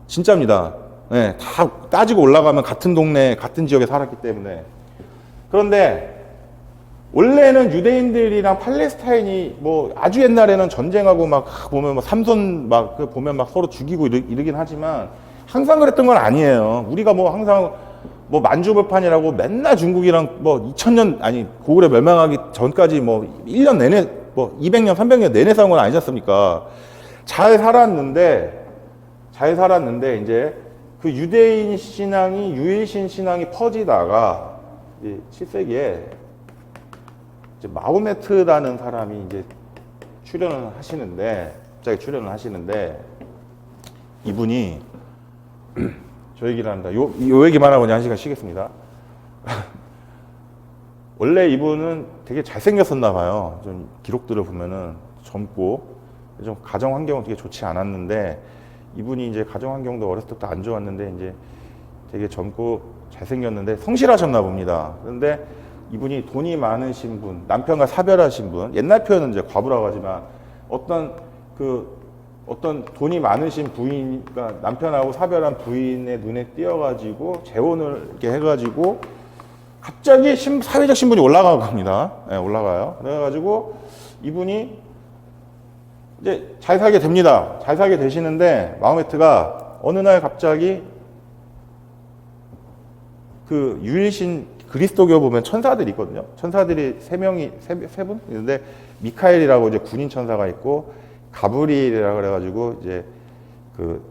A: 진짜입니다. 네, 다 따지고 올라가면 같은 동네, 같은 지역에 살았기 때문에. 그런데 원래는 유대인들이랑 팔레스타인이 뭐 아주 옛날에는 전쟁하고 막 보면 뭐 삼손 막 보면 막 서로 죽이고 이러긴 하지만 항상 그랬던 건 아니에요. 우리가 뭐 항상 뭐 만주벌판이라고 맨날 중국이랑 뭐 2000년, 아니 고구려 멸망하기 전까지 뭐 1년 내내 뭐 200년 300년 내내 싸운 건 아니지 않습니까? 잘 살았는데 이제 그 유대인 신앙이, 유일신 신앙이 퍼지다가 7세기에 이제 마호메트라는 사람이 이제 갑자기 출연을 하시는데 이분이 저 얘기를 한다. 요 얘기만 하고 그냥 1시간 쉬겠습니다. 원래 이분은 되게 잘생겼었나 봐요. 좀 기록들을 보면은 젊고, 좀 가정 환경은 되게 좋지 않았는데, 이분이 이제 가정 환경도 어렸을 때부터 안 좋았는데 이제 되게 젊고 잘생겼는데 성실하셨나 봅니다. 그런데 이분이 돈이 많으신 분, 남편과 사별하신 분, 옛날 표현은 이제 과부라고 하지만 어떤 돈이 많으신 부인, 그러니까 남편하고 사별한 부인의 눈에 띄어가지고 재혼을 이렇게 해가지고 갑자기 사회적 신분이 올라간 겁니다. 네, 올라가요. 그래가지고 이분이 이제 잘 살게 됩니다. 잘 살게 되시는데 마호메트가 어느 날 갑자기 그 유일신 그리스도교 보면 천사들이 있거든요. 천사들이 세 분 있는데 미카엘이라고 이제 군인 천사가 있고, 가브리엘이라 그래가지고 이제 그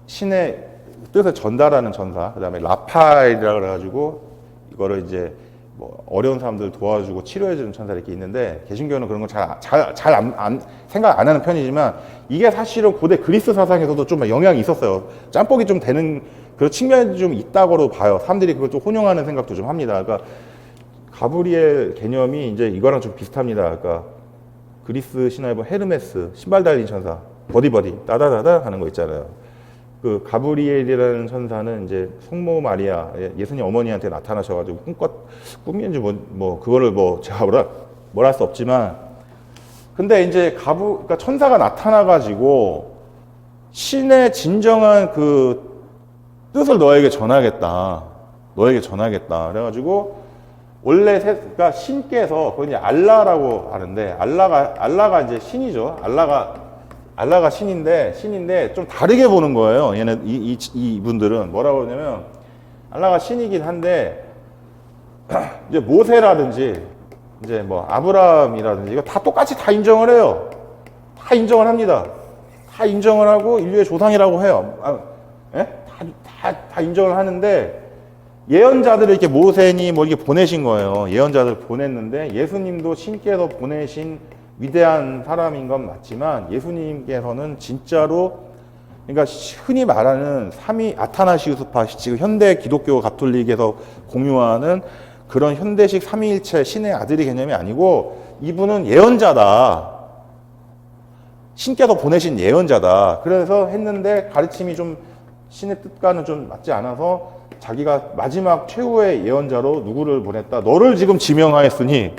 A: 신의 뜻을 전달하는 천사, 그다음에 라파엘이라 그래가지고 이거를 이제 뭐 어려운 사람들 도와주고 치료해주는 천사 이렇게 있는데, 개신교는 그런 거 생각 안 하는 편이지만 이게 사실은 고대 그리스 사상에서도 좀 영향이 있었어요. 짬뽕이 좀 되는 그런 측면이 좀 있다고 봐요. 사람들이 그걸 좀 혼용하는 생각도 좀 합니다. 그러니까 가브리엘 개념이 이제 이거랑 좀 비슷합니다. 그러니까 그리스 신화에 보면 헤르메스, 신발 달린 천사, 버디버디 따다다다 하는 거 있잖아요. 그 가브리엘이라는 천사는 이제 성모 마리아, 예수님 어머니한테 나타나셔가지고 꿈이인지 뭐 그거를 뭐 제가 뭐라 할 수 없지만 근데 이제 그러니까 천사가 나타나가지고 신의 진정한 그 뜻을 너에게 전하겠다. 너에게 전하겠다. 그래가지고 원래 그러니까 신께서 그건 이제 알라라고 하는데 알라가 이제 신이죠. 알라가 신인데 좀 다르게 보는 거예요. 얘네 이분들은 뭐라고 그러냐면 알라가 신이긴 한데 이제 모세라든지 이제 뭐 아브라함이라든지 이거 다 똑같이 다 인정을 해요. 다 인정을 합니다. 다 인정을 하고 인류의 조상이라고 해요. 예? 다 인정을 하는데 예언자들을 이렇게 모세니 뭐 이렇게 보내신 거예요. 예언자들 보냈는데 예수님도 신께서 보내신 위대한 사람인 건 맞지만 예수님께서는 진짜로 그러니까 흔히 말하는 아타나시우스파 지금 현대 기독교 가톨릭에서 공유하는 그런 현대식 삼위일체 신의 아들이 개념이 아니고 이분은 예언자다. 신께서 보내신 예언자다. 그래서 했는데 가르침이 좀 신의 뜻과는 좀 맞지 않아서 자기가 마지막 최후의 예언자로 누구를 보냈다. 너를 지금 지명하였으니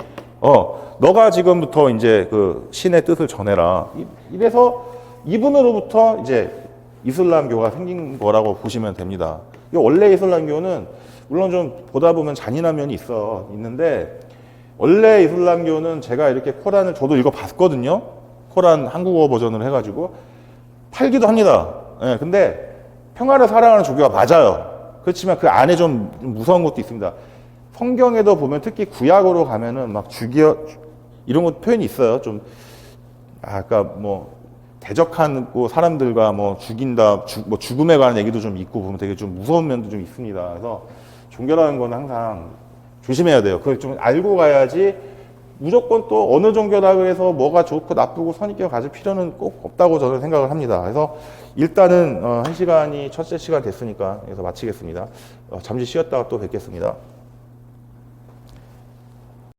A: 너가 지금부터 이제 그 신의 뜻을 전해라. 이래서 이분으로부터 이제 이슬람교가 생긴 거라고 보시면 됩니다. 원래 이슬람교는 물론 좀 보다 보면 잔인한 면이 있는데 원래 이슬람교는 제가 이렇게 코란을 저도 읽어봤거든요. 코란 한국어 버전을 해가지고 팔기도 합니다. 예, 근데 평화를 사랑하는 종교가 맞아요. 그렇지만 그 안에 좀 무서운 것도 있습니다. 성경에도 보면 특히 구약으로 가면은 막 이런 것 표현이 있어요. 좀 아까 뭐 대적하고 사람들과 뭐 죽인다, 뭐 죽음에 관한 얘기도 좀 있고 보면 되게 좀 무서운 면도 좀 있습니다. 그래서 종교라는 건 항상 조심해야 돼요. 그걸 좀 알고 가야지 무조건 또 어느 종교다 그래서 뭐가 좋고 나쁘고 선입견을 가질 필요는 꼭 없다고 저는 생각을 합니다. 그래서 일단은 1시간이 첫째 시간 됐으니까 여기서 마치겠습니다. 잠시 쉬었다가 또 뵙겠습니다.